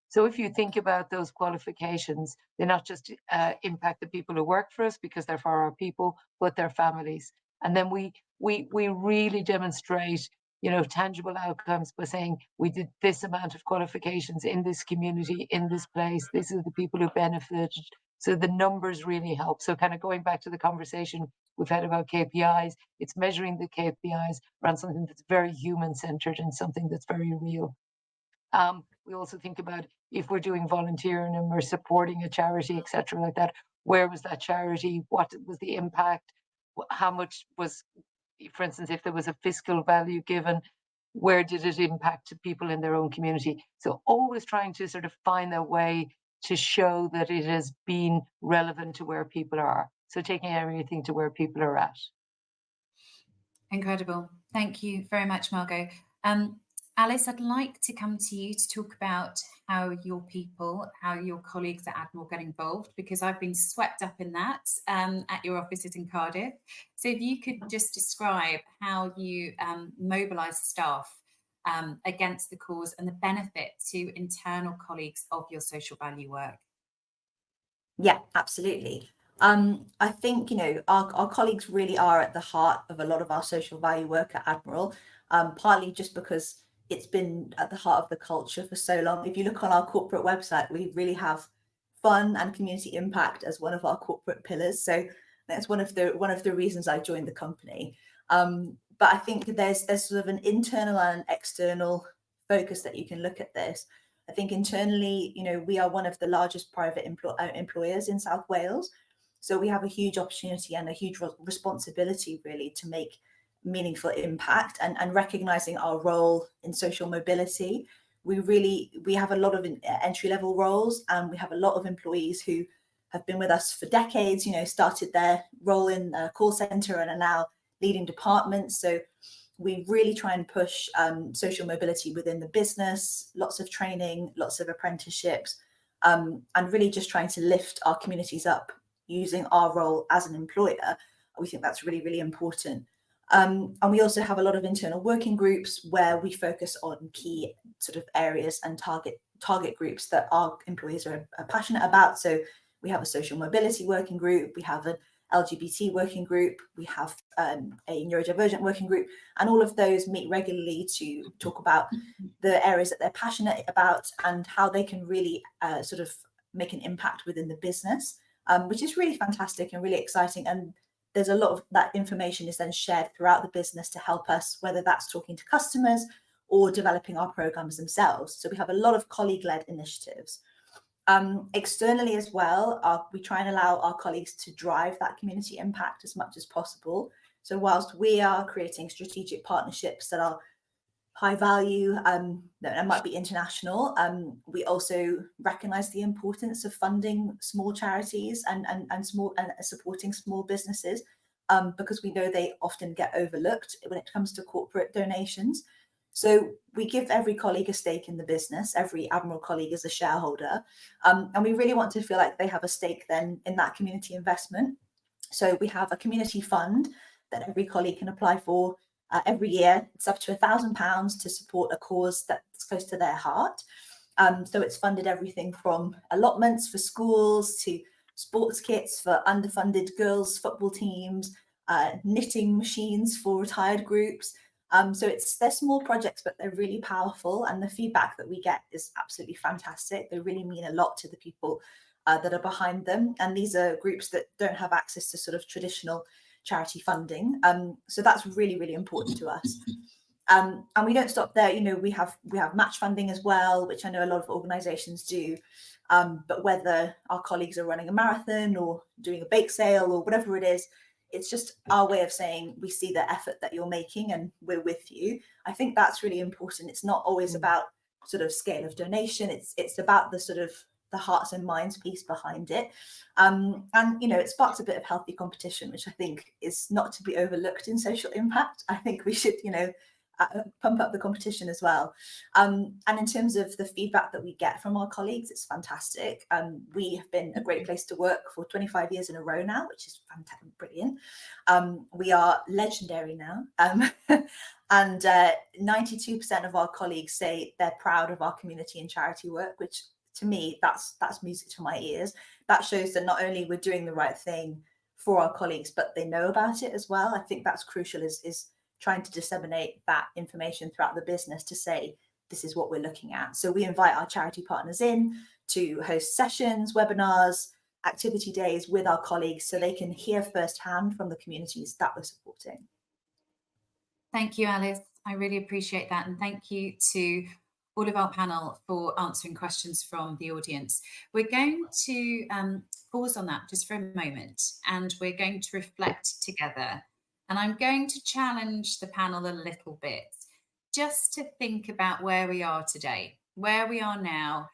So if you think about those qualifications, they not just impact the people who work for us because they're for our people, but their families. And then we really demonstrate, you know, tangible outcomes by saying we did this amount of qualifications in this community, in this place. This is the people who benefited. So the numbers really help. So kind of going back to the conversation we've had about KPIs, it's measuring the KPIs around something that's very human-centered and something that's very real. We also think about if we're doing volunteering and we're supporting a charity, etc., like that, where was that charity? What was the impact? How much was, for instance, if there was a fiscal value given, where did it impact people in their own community? So always trying to sort of find a way to show that it has been relevant to where people are. So taking everything to where people are at. Incredible. Thank you very much, Margot. Alice, I'd like to come to you to talk about how your people, how your colleagues at Admiral get involved, because I've been swept up in that at your offices in Cardiff. So if you could just describe how you mobilise staff against the cause and the benefit to internal colleagues of your social value work. Yeah, absolutely. I think, you know, our colleagues really are at the heart of a lot of our social value work at Admiral, partly just because it's been at the heart of the culture for so long. If you look on our corporate website, we really have fun and community impact as one of our corporate pillars. So that's one of the reasons I joined the company. But I think there's sort of an internal and external focus that you can look at this. I think internally, you know, we are one of the largest private employers in South Wales. So we have a huge opportunity and a huge responsibility really to make meaningful impact and recognizing our role in social mobility. We have a lot of entry-level roles, and we have a lot of employees who have been with us for decades, you know, started their role in a call center and are now leading departments. So we really try and push social mobility within the business, lots of training, lots of apprenticeships, and really just trying to lift our communities up using our role as an employer. We think that's really, really important. And we also have a lot of internal working groups where we focus on key sort of areas and target groups that our employees are passionate about. So we have a social mobility working group, we have an LGBT working group, we have a neurodivergent working group, and all of those meet regularly to talk about the areas that they're passionate about and how they can really sort of make an impact within the business, which is really fantastic and really exciting. And there's a lot of that information is then shared throughout the business to help us, whether that's talking to customers or developing our programs themselves. So we have a lot of colleague-led initiatives. Externally as well, we try and allow our colleagues to drive that community impact as much as possible. So whilst we are creating strategic partnerships that are high value and might be international, we also recognise the importance of funding small charities and supporting small businesses, because we know they often get overlooked when it comes to corporate donations. So we give every colleague a stake in the business. Every Admiral colleague is a shareholder, and we really want to feel like they have a stake then in that community investment. So we have a community fund that every colleague can apply for every year. It's up to £1,000 to support a cause that's close to their heart. So it's funded everything from allotments for schools to sports kits for underfunded girls' football teams, knitting machines for retired groups. So they're small projects, but they're really powerful. And the feedback that we get is absolutely fantastic. They really mean a lot to the people that are behind them. And these are groups that don't have access to sort of traditional charity funding. So that's really, really important to us. And we don't stop there. You know, we have match funding as well, which I know a lot of organizations do. But whether our colleagues are running a marathon or doing a bake sale or whatever it is, it's just our way of saying we see the effort that you're making and we're with you. I think that's really important. It's not always about sort of scale of donation. It's about the sort of the hearts and minds piece behind it. And, you know, it sparks a bit of healthy competition, which I think is not to be overlooked in social impact. I think we should, you know, pump up the competition as well. And in terms of the feedback that we get from our colleagues, it's fantastic. We have been a great place to work for 25 years in a row now, which is fantastic, brilliant. We are legendary now. And 92% of our colleagues say they're proud of our community and charity work, which to me, that's music to my ears. That shows that not only we're doing the right thing for our colleagues, but they know about it as well. I think that's crucial, is trying to disseminate that information throughout the business to say, this is what we're looking at. So we invite our charity partners in to host sessions, webinars, activity days with our colleagues so they can hear firsthand from the communities that we're supporting. Thank you, Alice. I really appreciate that. And thank you to all of our panel for answering questions from the audience. We're going to pause on that just for a moment, and we're going to reflect together. And I'm going to challenge the panel a little bit, just to think about where we are today, where we are now,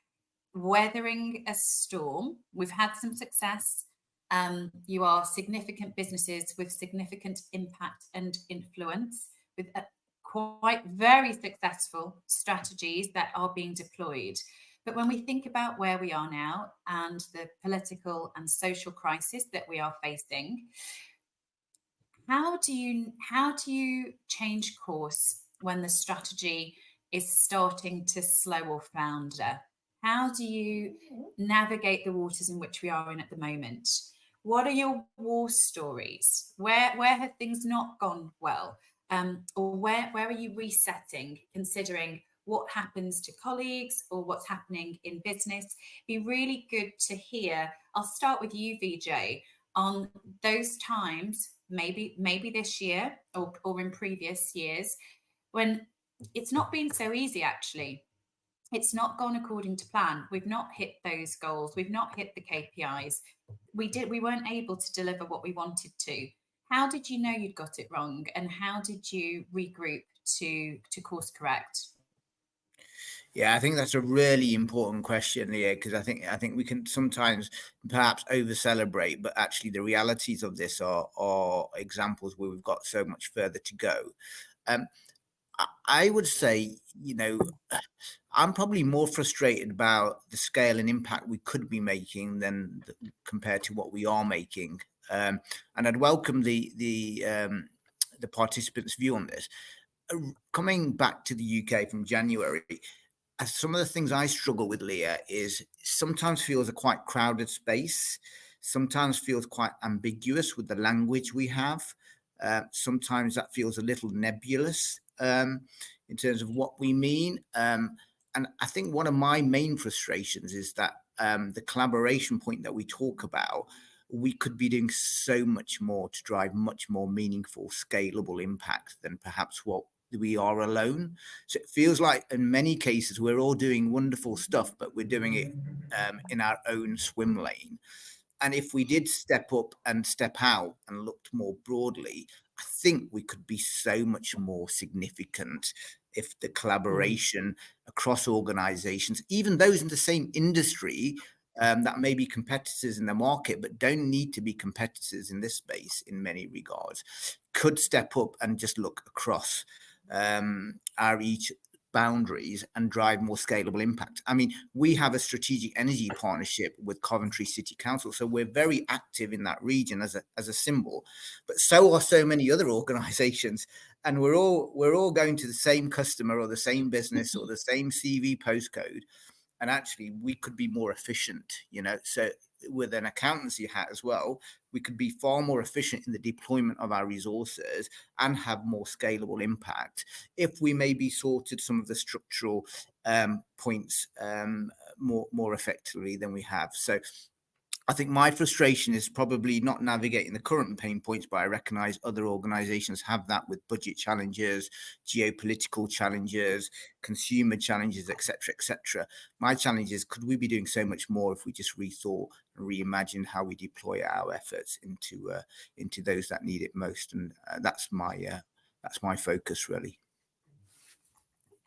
weathering a storm. We've had some success. You are significant businesses with significant impact and influence, with quite very successful strategies that are being deployed. But when we think about where we are now and the political and social crisis that we are facing, how do you change course when the strategy is starting to slow or flounder? How do you navigate the waters in which we are in at the moment? What are your war stories? Where have things not gone well? Or where are you resetting, considering what happens to colleagues or what's happening in business? It'd be really good to hear. I'll start with you, Vijay, on those times, maybe this year or in previous years, when it's not been so easy, actually. It's not gone according to plan. We've not hit those goals. We've not hit the KPIs. We weren't able to deliver what we wanted to. How did you know you'd got it wrong, and how did you regroup to course correct? Yeah, I think that's a really important question, Leah, because I think we can sometimes perhaps over celebrate, but actually the realities of this are examples where we've got so much further to go. I would say, I'm probably more frustrated about the scale and impact we could be making than compared to what we are making. And I'd welcome the participants' view on this. Coming back to the UK from January, some of the things I struggle with, Leah, is sometimes feels a quite crowded space, sometimes feels quite ambiguous with the language we have. Sometimes that feels a little nebulous in terms of what we mean. And I think one of my main frustrations is that the collaboration point that we talk about, we could be doing so much more to drive much more meaningful, scalable impact than perhaps what we are alone. So it feels like in many cases we're all doing wonderful stuff, but we're doing it in our own swim lane. And if we did step up and step out and looked more broadly, I think we could be so much more significant if the collaboration across organizations, even those in the same industry that may be competitors in the market, but don't need to be competitors in this space in many regards, could step up and just look across our each boundaries and drive more scalable impact. I mean, we have a strategic energy partnership with Coventry City Council, so we're very active in that region as a symbol, but so are so many other organizations, and we're all going to the same customer or the same business or the same CV postcode, and actually we could be more efficient, so with an accountancy hat as well, we could be far more efficient in the deployment of our resources and have more scalable impact if we maybe sorted some of the structural points more effectively than we have. So I think my frustration is probably not navigating the current pain points, but I recognize other organizations have that with budget challenges, geopolitical challenges, consumer challenges, etc. My challenge is, could we be doing so much more if we just rethought and reimagined how we deploy our efforts into those that need it most? And that's my focus, really.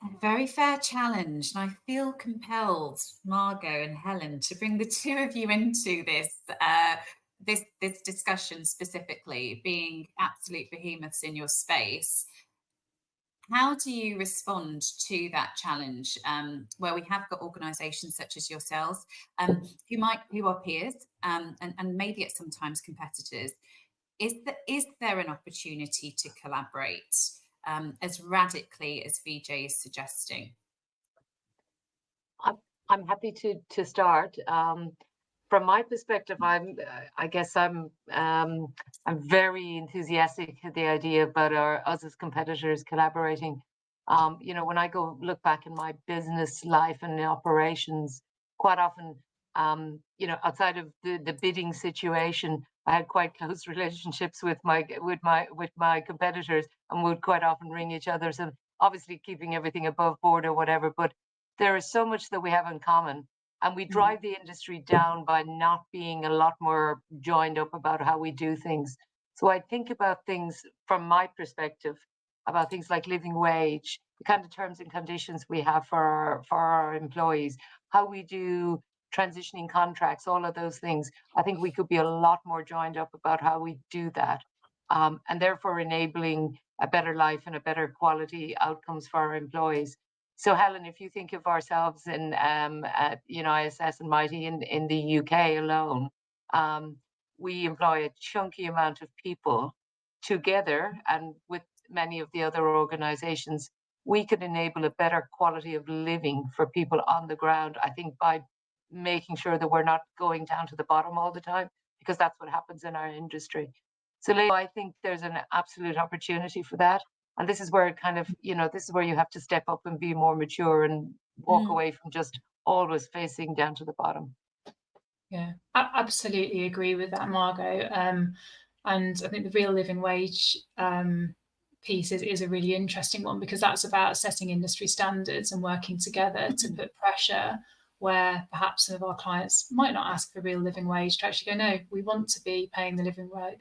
A very fair challenge, and I feel compelled, Margot and Helen, to bring the two of you into this discussion, specifically being absolute behemoths in your space. How do you respond to that challenge where we have got organisations such as yourselves who are peers and maybe at sometimes competitors? Is there an opportunity to collaborate as radically as Vijay is suggesting? I'm happy to start. From my perspective, I guess I'm very enthusiastic at the idea about us as competitors collaborating. You know, when I go look back in my business life and the operations, quite often, you know, outside of the bidding situation, I had quite close relationships with my competitors, and would quite often ring each other. So obviously keeping everything above board or whatever, but there is so much that we have in common. And we drive the industry down by not being a lot more joined up about how we do things. So I think about things from my perspective, about things like living wage, the kind of terms and conditions we have for our employees, how we do transitioning contracts, all of those things. I think we could be a lot more joined up about how we do that, and therefore enabling a better life and a better quality outcomes for our employees. So Helen, if you think of ourselves in you know, ISS and Mitie in the UK alone, we employ a chunky amount of people together, and with many of the other organizations, we could enable a better quality of living for people on the ground, I think, by making sure that we're not going down to the bottom all the time, because that's what happens in our industry. So Leyoh, I think there's an absolute opportunity for that. And this is where it kind of, you know, this is where you have to step up and be more mature and walk away from just always facing down to the bottom. Yeah, I absolutely agree with that, Margot. And I think the real living wage piece is a really interesting one, because that's about setting industry standards and working together to put pressure where perhaps some of our clients might not ask for real living wage, to actually go, no, we want to be paying the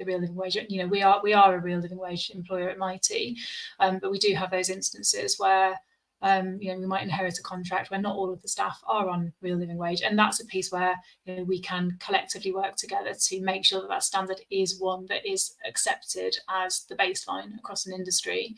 real living wage. You know, we are a real living wage employer at Mitie, but we do have those instances where you know, we might inherit a contract where not all of the staff are on real living wage, and that's a piece where, you know, we can collectively work together to make sure that that standard is one that is accepted as the baseline across an industry.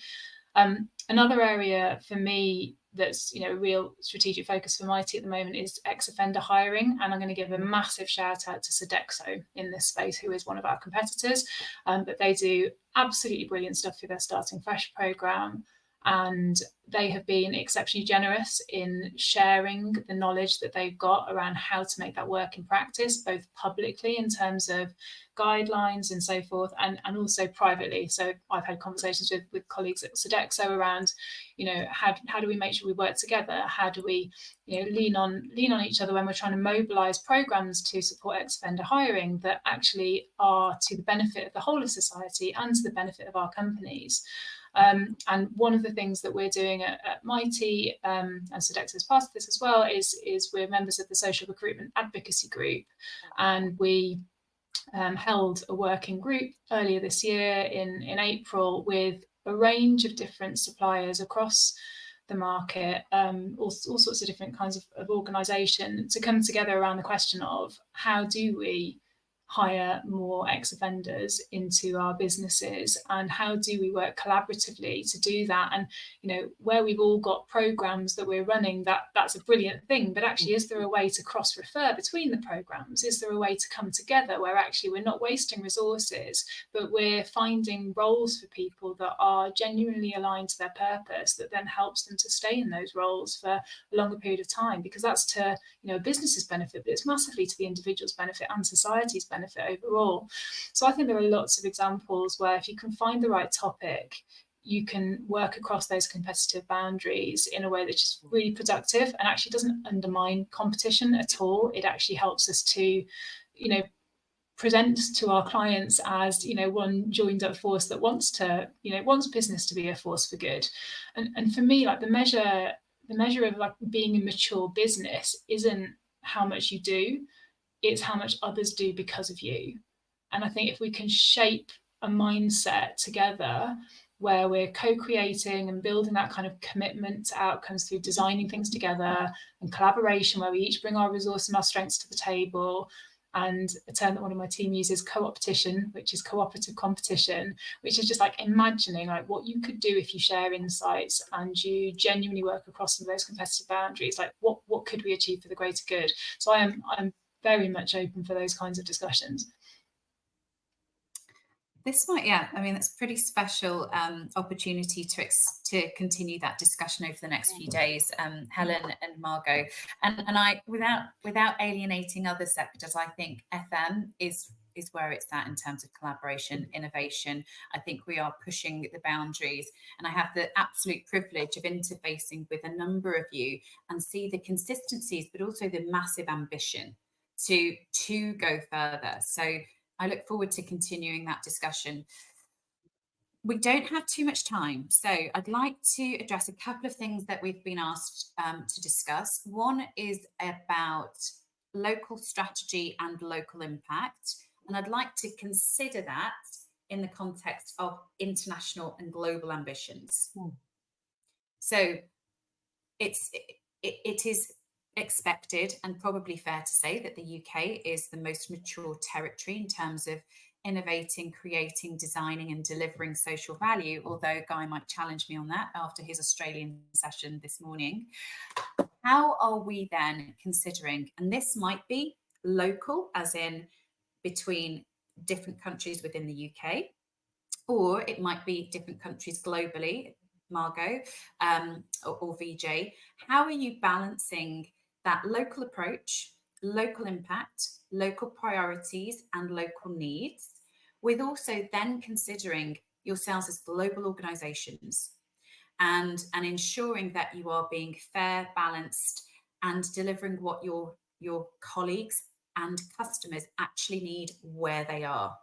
Another area for me that's, you know, a real strategic focus for Mitie at the moment is ex-offender hiring, and I'm going to give a massive shout out to Sodexo in this space, who is one of our competitors, but they do absolutely brilliant stuff through their Starting Fresh programme. And they have been exceptionally generous in sharing the knowledge that they've got around how to make that work in practice, both publicly in terms of guidelines and so forth, and also privately. So I've had conversations with colleagues at Sodexo around, you know, how do we make sure we work together? How do we, you know, lean on each other when we're trying to mobilise programmes to support ex-offender hiring that actually are to the benefit of the whole of society and to the benefit of our companies. And one of the things that we're doing at Mitie, and Sodexo is part of this as well, is we're members of the Social Recruitment Advocacy Group, and we held a working group earlier this year in April with a range of different suppliers across the market, all sorts of different kinds of organisation, to come together around the question of how do we hire more ex-offenders into our businesses, and how do we work collaboratively to do that? And, you know, where we've all got programs that we're running, that's a brilliant thing, but actually, is there a way to cross-refer between the programs? Is there a way to come together where actually we're not wasting resources, but we're finding roles for people that are genuinely aligned to their purpose, that then helps them to stay in those roles for a longer period of time? Because that's to, you know, a business's benefit, but it's massively to the individual's benefit and society's benefit overall. So I think there are lots of examples where if you can find the right topic, you can work across those competitive boundaries in a way that's just really productive and actually doesn't undermine competition at all. It actually helps us to, you know, present to our clients as, you know, one joined up force that wants to, you know, wants business to be a force for good. And for me, like the measure of like being a mature business isn't how much you do, it's how much others do because of you. And I think if we can shape a mindset together where we're co-creating and building that kind of commitment to outcomes through designing things together and collaboration, where we each bring our resource and our strengths to the table, and a term that one of my team uses, co-opetition, which is cooperative competition, which is just like imagining like what you could do if you share insights and you genuinely work across some of those competitive boundaries. Like what could we achieve for the greater good? So I'm very much open for those kinds of discussions. This might, yeah, I mean, it's a pretty special opportunity to continue that discussion over the next few days, Helen and Margot. And I, without alienating other sectors, I think FM is where it's at in terms of collaboration, innovation. I think we are pushing the boundaries, and I have the absolute privilege of interfacing with a number of you and see the consistencies, but also the massive ambition to go further. So I look forward to continuing that discussion. We don't have too much time, so I'd like to address a couple of things that we've been asked to discuss. One is about local strategy and local impact, and I'd like to consider that in the context of international and global ambitions. So it is expected and probably fair to say that the UK is the most mature territory in terms of innovating, creating, designing and delivering social value, although Guy might challenge me on that after his Australian session this morning. How are we then considering, and this might be local as in between different countries within the UK, or it might be different countries globally, Margot or Vijay. How are you balancing that local approach, local impact, local priorities and local needs, with also then considering yourselves as global organisations and ensuring that you are being fair, balanced and delivering what your colleagues and customers actually need where they are?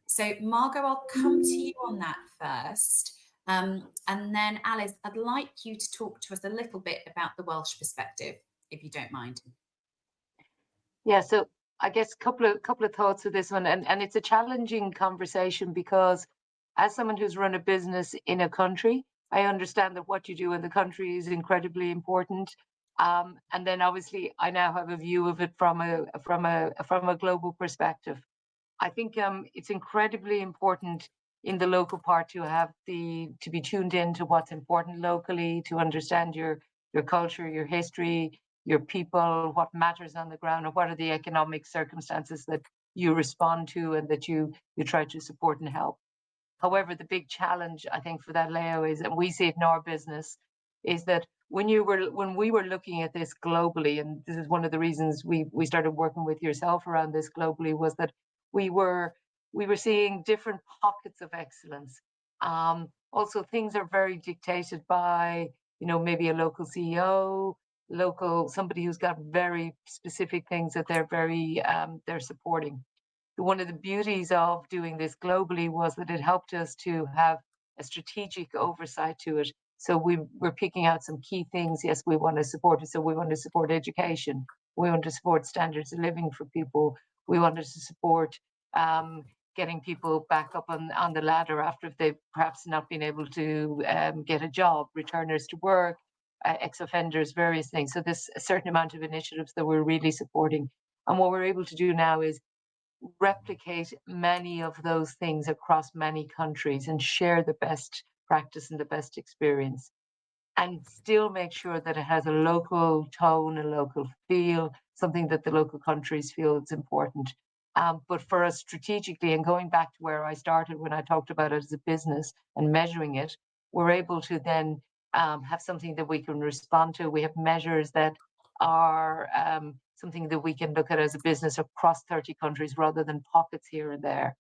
So Margot, I'll come to you on that first. And then Alice, I'd like you to talk to us a little bit about the Welsh perspective, if you don't mind. Yeah, so I guess a couple of thoughts with this one, and it's a challenging conversation because as someone who's run a business in a country, I understand that what you do in the country is incredibly important. And then obviously I now have a view of it from a global perspective. I think it's incredibly important in the local part to be tuned in to what's important locally, to understand your culture, your history, your people, what matters on the ground, and what are the economic circumstances that you respond to and that you try to support and help. However, the big challenge I think for that, Leyoh, is, and we see it in our business, is that when we were looking at this globally, and this is one of the reasons we started working with yourself around this globally, was that we were seeing different pockets of excellence. Also, things are very dictated by, maybe a local CEO, somebody who's got very specific things that they're supporting. One of the beauties of doing this globally was that it helped us to have a strategic oversight to it. So we're picking out some key things. Yes, we want to support it. So we want to support education. We want to support standards of living for people. We wanted to support getting people back up on the ladder after if they've perhaps not been able to get a job, returners to work, ex-offenders, various things. So there's a certain amount of initiatives that we're really supporting. And what we're able to do now is replicate many of those things across many countries and share the best practice and the best experience, and still make sure that it has a local tone, a local feel, something that the local countries feel it's important. But for us strategically, and going back to where I started when I talked about it as a business and measuring it, we're able to then have something that we can respond to. We have measures that are something that we can look at as a business across 30 countries rather than pockets here and there.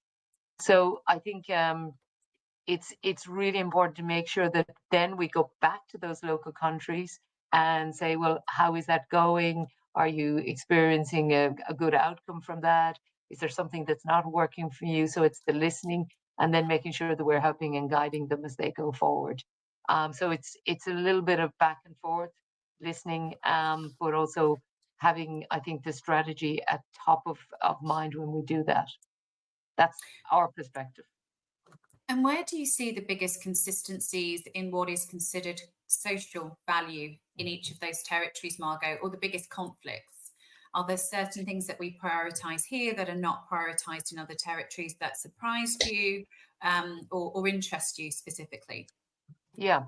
So I think it's really important to make sure that then we go back to those local countries and say, well, how is that going? Are you experiencing a good outcome from that? Is there something that's not working for you? So it's the listening and then making sure that we're helping and guiding them as they go forward. So it's a little bit of back and forth listening, but also having, I think, the strategy at top of mind when we do that. That's our perspective. And where do you see the biggest consistencies in what is considered social value in each of those territories, Margot, or the biggest conflicts? Are there certain things that we prioritise here that are not prioritised in other territories that surprised you or interest you specifically? Yeah,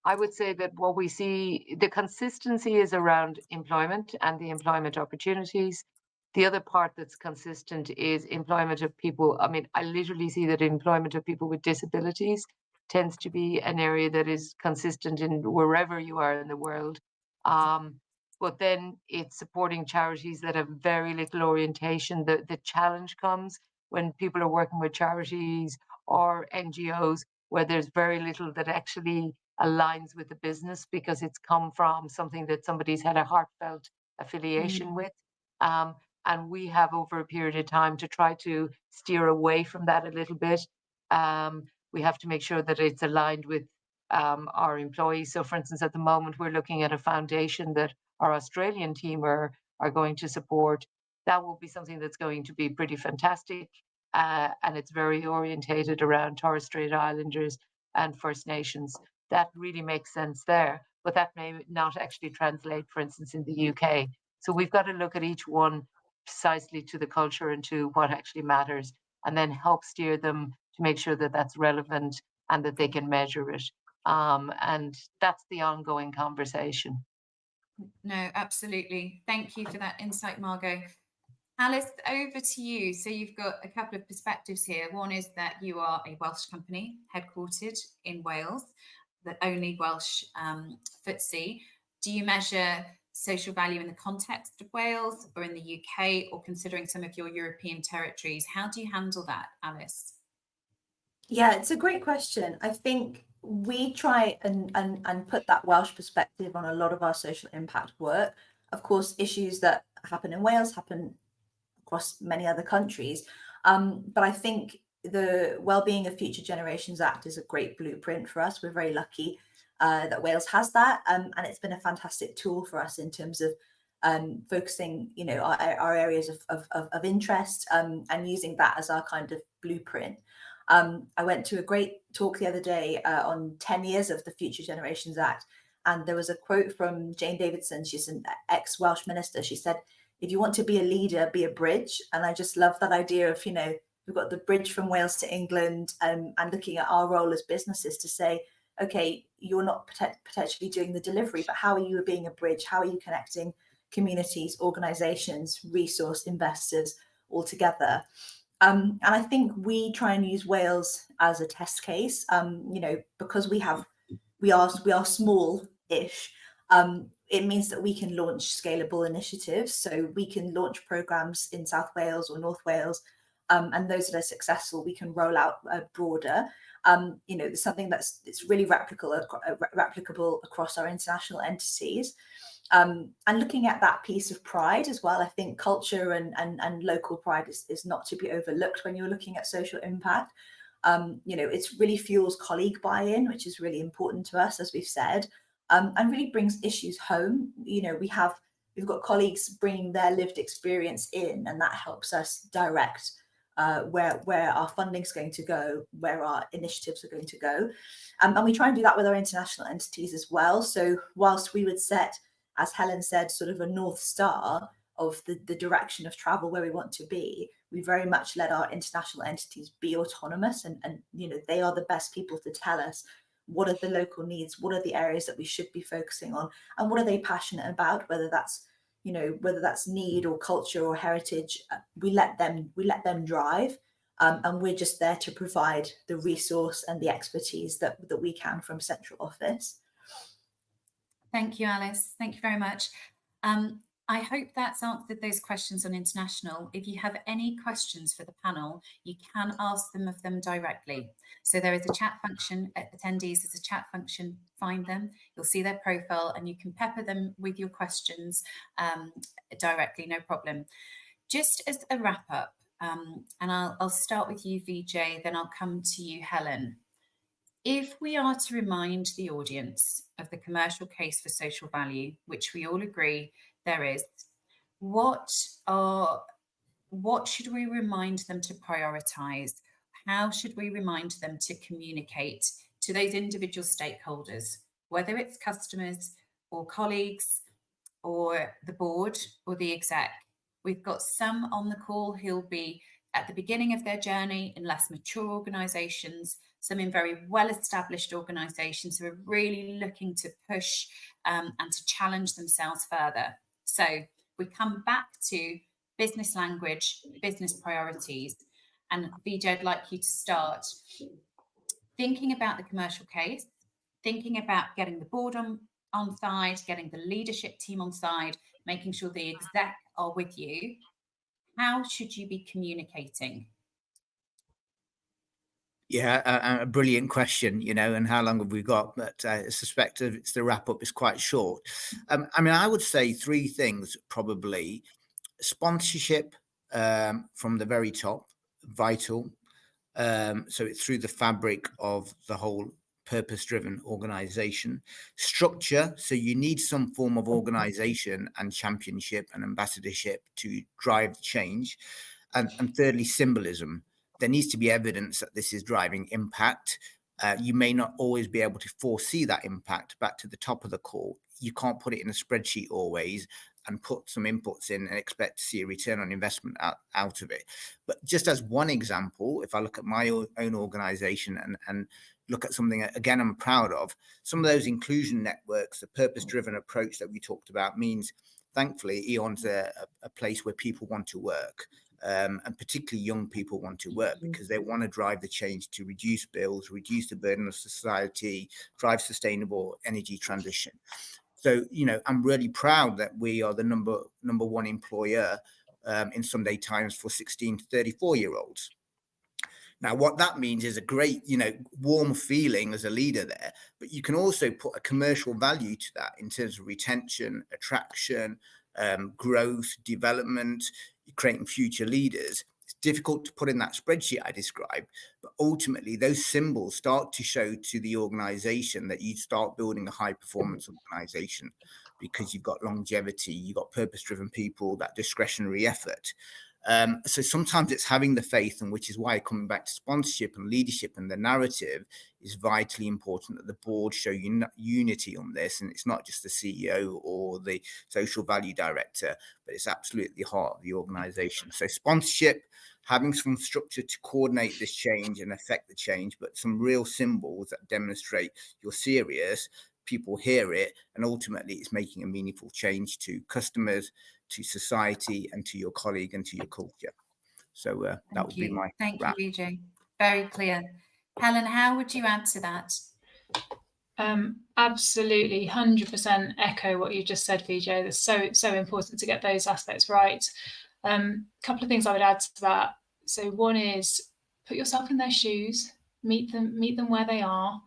I would say that what we see, the consistency is around employment and the employment opportunities. The other part that's consistent is employment of people. I mean, I literally see that employment of people with disabilities tends to be an area that is consistent in wherever you are in the world. But then it's supporting charities that have very little orientation. The challenge comes when people are working with charities or NGOs where there's very little that actually aligns with the business because it's come from something that somebody's had a heartfelt affiliation with. And we have, over a period of time, to try to steer away from that a little bit. We have to make sure that it's aligned with our employees. So, for instance, at the moment, we're looking at a foundation that our Australian team are going to support. That will be something that's going to be pretty fantastic. And it's very orientated around Torres Strait Islanders and First Nations. That really makes sense there, but that may not actually translate, for instance, in the UK. So we've got to look at each one precisely to the culture and to what actually matters, and then help steer them to make sure that that's relevant and that they can measure it. And that's the ongoing conversation. No, absolutely. Thank you for that insight, Margot. Alice, over to you. So you've got a couple of perspectives here. One is that you are a Welsh company headquartered in Wales, the only Welsh FTSE. Do you measure social value in the context of Wales or in the UK, or considering some of your European territories? How do you handle that, Alice? Yeah, it's a great question. I think we try and put that Welsh perspective on a lot of our social impact work. Of course, issues that happen in Wales happen across many other countries. But I think the Wellbeing of Future Generations Act is a great blueprint for us. We're very lucky that Wales has that, and it's been a fantastic tool for us in terms of focusing, our areas of interest, and using that as our kind of blueprint. I went to a great talk the other day on 10 years of the Future Generations Act, and there was a quote from Jane Davidson. She's an ex-Welsh minister. She said, "If you want to be a leader, be a bridge." And I just love that idea of, we've got the bridge from Wales to England, and looking at our role as businesses to say, okay, you're not potentially doing the delivery, but how are you being a bridge? How are you connecting communities, organizations, resource investors all together? And I think we try and use Wales as a test case, because we are small-ish. It means that we can launch scalable initiatives. So we can launch programs in South Wales or North Wales, and those that are successful, we can roll out broader. Something it's really replicable across our international entities. And looking at that piece of pride as well, I think culture and local pride is not to be overlooked when you're looking at social impact. It really fuels colleague buy-in, which is really important to us, as we've said, and really brings issues home. We've got colleagues bringing their lived experience in, and that helps us direct where our funding is going to go, where our initiatives are going to go. And we try and do that with our international entities as well. So whilst we would set, as Helen said, sort of a North Star of the direction of travel where we want to be, we very much let our international entities be autonomous, and they are the best people to tell us what are the local needs, what are the areas that we should be focusing on, and what are they passionate about, whether that's need or culture or heritage. We let them drive, and we're just there to provide the resource and the expertise that we can from central office. Thank you, Alice. Thank you very much. I hope that's answered those questions on international. If you have any questions for the panel, you can ask them of them directly. So there is a chat function at attendees. There's a chat function. Find them. You'll see their profile, and you can pepper them with your questions directly. No problem. Just as a wrap up, and I'll start with you, Vijay. Then I'll come to you, Helen. If we are to remind the audience of the commercial case for social value, which we all agree there is, what should we remind them to prioritise? How should we remind them to communicate to those individual stakeholders, whether it's customers or colleagues or the board or the exec? We've got some on the call who'll be at the beginning of their journey in less mature organisations, some in very well-established organisations who are really looking to push and to challenge themselves further. So we come back to business language, business priorities, and Vijay, I'd like you to start thinking about the commercial case, thinking about getting the board on side, getting the leadership team on side, making sure the exec are with you. How should you be communicating? Yeah, a brilliant question, and how long have we got? But I suspect it's the wrap up is quite short. I mean, I would say three things probably. Sponsorship from the very top, vital. So it's through the fabric of the whole purpose-driven organization. Structure, so you need some form of organization and championship and ambassadorship to drive change. And thirdly, symbolism. There needs to be evidence that this is driving impact. You may not always be able to foresee that impact. Back to the top of the call, you can't put it in a spreadsheet always and put some inputs in and expect to see a return on investment out of it. But just as one example, if I look at my own organization and look at something, again, I'm proud of, some of those inclusion networks, the purpose-driven approach that we talked about means, thankfully, E.ON's a place where people want to work. And particularly young people want to work because they want to drive the change to reduce bills, reduce the burden of society, drive sustainable energy transition. So, I'm really proud that we are the number one employer in Sunday Times for 16 to 34-year-olds. Now, what that means is a great, warm feeling as a leader there, but you can also put a commercial value to that in terms of retention, attraction, growth, development, creating future leaders. It's difficult to put in that spreadsheet I described, but ultimately those symbols start to show to the organization that you start building a high performance organization because you've got longevity, you've got purpose-driven people, that discretionary effort. So sometimes it's having the faith, and which is why coming back to sponsorship and leadership and the narrative is vitally important that the board show unity on this. And it's not just the CEO or the social value director, but it's absolutely the heart of the organization. So sponsorship, having some structure to coordinate this change and affect the change, but some real symbols that demonstrate you're serious, people hear it, and ultimately it's making a meaningful change to customers, to society, and to your colleague and to your culture. So that would be my Thank wrap. you, Vijay. Very clear. Helen, how would you add to that? Absolutely, 100% echo what you just said, Vijay. It's so important to get those aspects right. Couple of things I would add to that. So one is put yourself in their shoes, meet them where they are,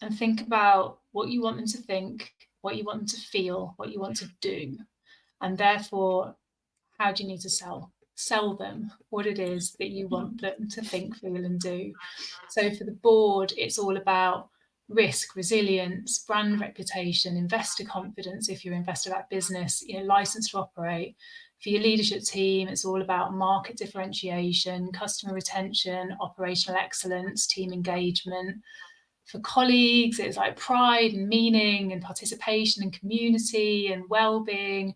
and think about what you want them to think, what you want them to feel, what you want to do. And therefore, how do you need to sell them what it is that you want them to think, feel, and do? So for the board, it's all about risk, resilience, brand reputation, investor confidence if you're investor-backed business, license to operate. For your leadership team, it's all about market differentiation, customer retention, operational excellence, team engagement. For colleagues, it's like pride and meaning and participation and community and well-being.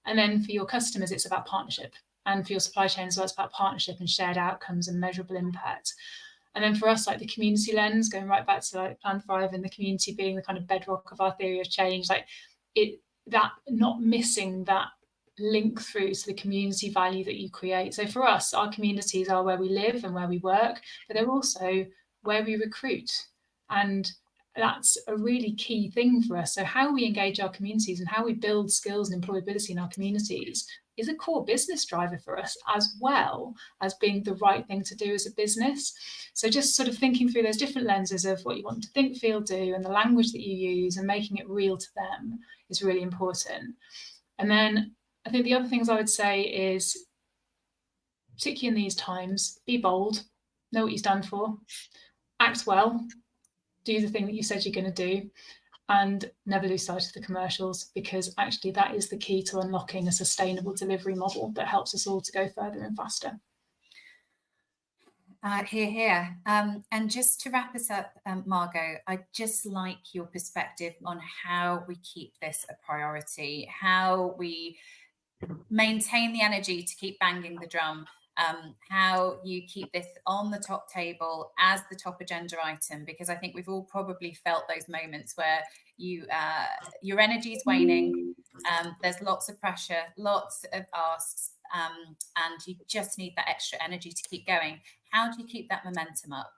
And then for your customers, it's about partnership. And for your supply chain as well, it's about partnership and shared outcomes and measurable impact. And then for us, like the community lens, going right back to like Plan 5 and the community being the kind of bedrock of our theory of change, that not missing that link through to the community value that you create. So for us, our communities are where we live and where we work, but they're also where we recruit. And that's a really key thing for us. So how we engage our communities and how we build skills and employability in our communities is a core business driver for us, as well as being the right thing to do as a business. So just sort of thinking through those different lenses of what you want to think, feel, do, and the language that you use and making it real to them is really important. And then I think the other things I would say is, particularly in these times, be bold, know what you stand for, act well, do the thing that you said you're going to do, and never lose sight of the commercials, because actually that is the key to unlocking a sustainable delivery model that helps us all to go further and faster. Here. And just to wrap us up, Margot, I'd just like your perspective on how we keep this a priority, how we maintain the energy to keep banging the drum, how you keep this on the top table as the top agenda item, because I think we've all probably felt those moments where your energy is waning, there's lots of pressure, lots of asks, and you just need that extra energy to keep going. How do you keep that momentum up?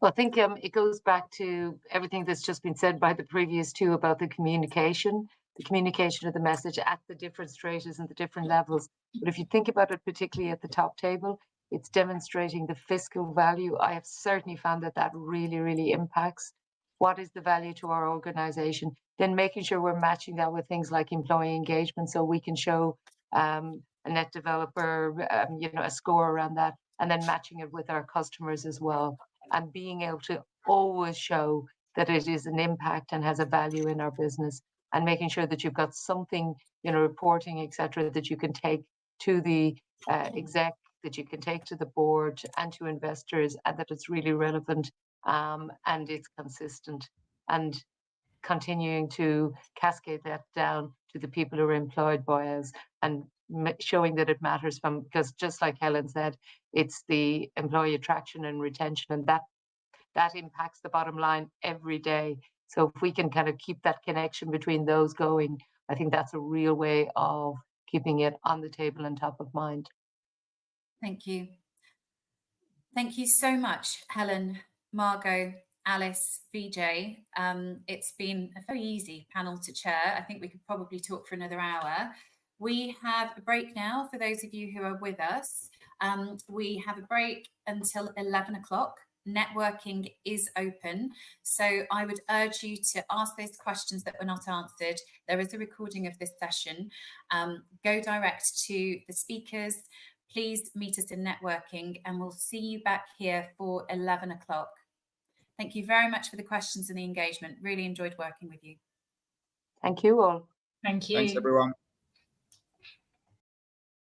Well, I think it goes back to everything that's just been said by the previous two about the communication of the message at the different stratas and the different levels. But if you think about it, particularly at the top table, it's demonstrating the fiscal value. I have certainly found that really, really impacts what is the value to our organization. Then making sure we're matching that with things like employee engagement, so we can show a net developer, a score around that, and then matching it with our customers as well, and being able to always show that it is an impact and has a value in our business, and making sure that you've got something, reporting, etc., that you can take to the exec, that you can take to the board and to investors, and that it's really relevant and it's consistent, and continuing to cascade that down to the people who are employed by us, and showing that it matters, because just like Helen said, it's the employee attraction and retention, and that impacts the bottom line every day. So if we can kind of keep that connection between those going, I think that's a real way of keeping it on the table and top of mind. Thank you. Thank you so much, Helen, Margot, Alice, Vijay. It's been a very easy panel to chair. I think we could probably talk for another hour. We have a break now for those of you who are with us. We have a break until 11 o'clock. Networking is open, so I would urge you to ask those questions that were not answered. There is a recording of this session. Go direct to the speakers. Please meet us in networking, and we'll see you back here for 11 o'clock. Thank you very much for the questions and the engagement. Really enjoyed working with you. Thank you all. Thank you. Thanks, everyone.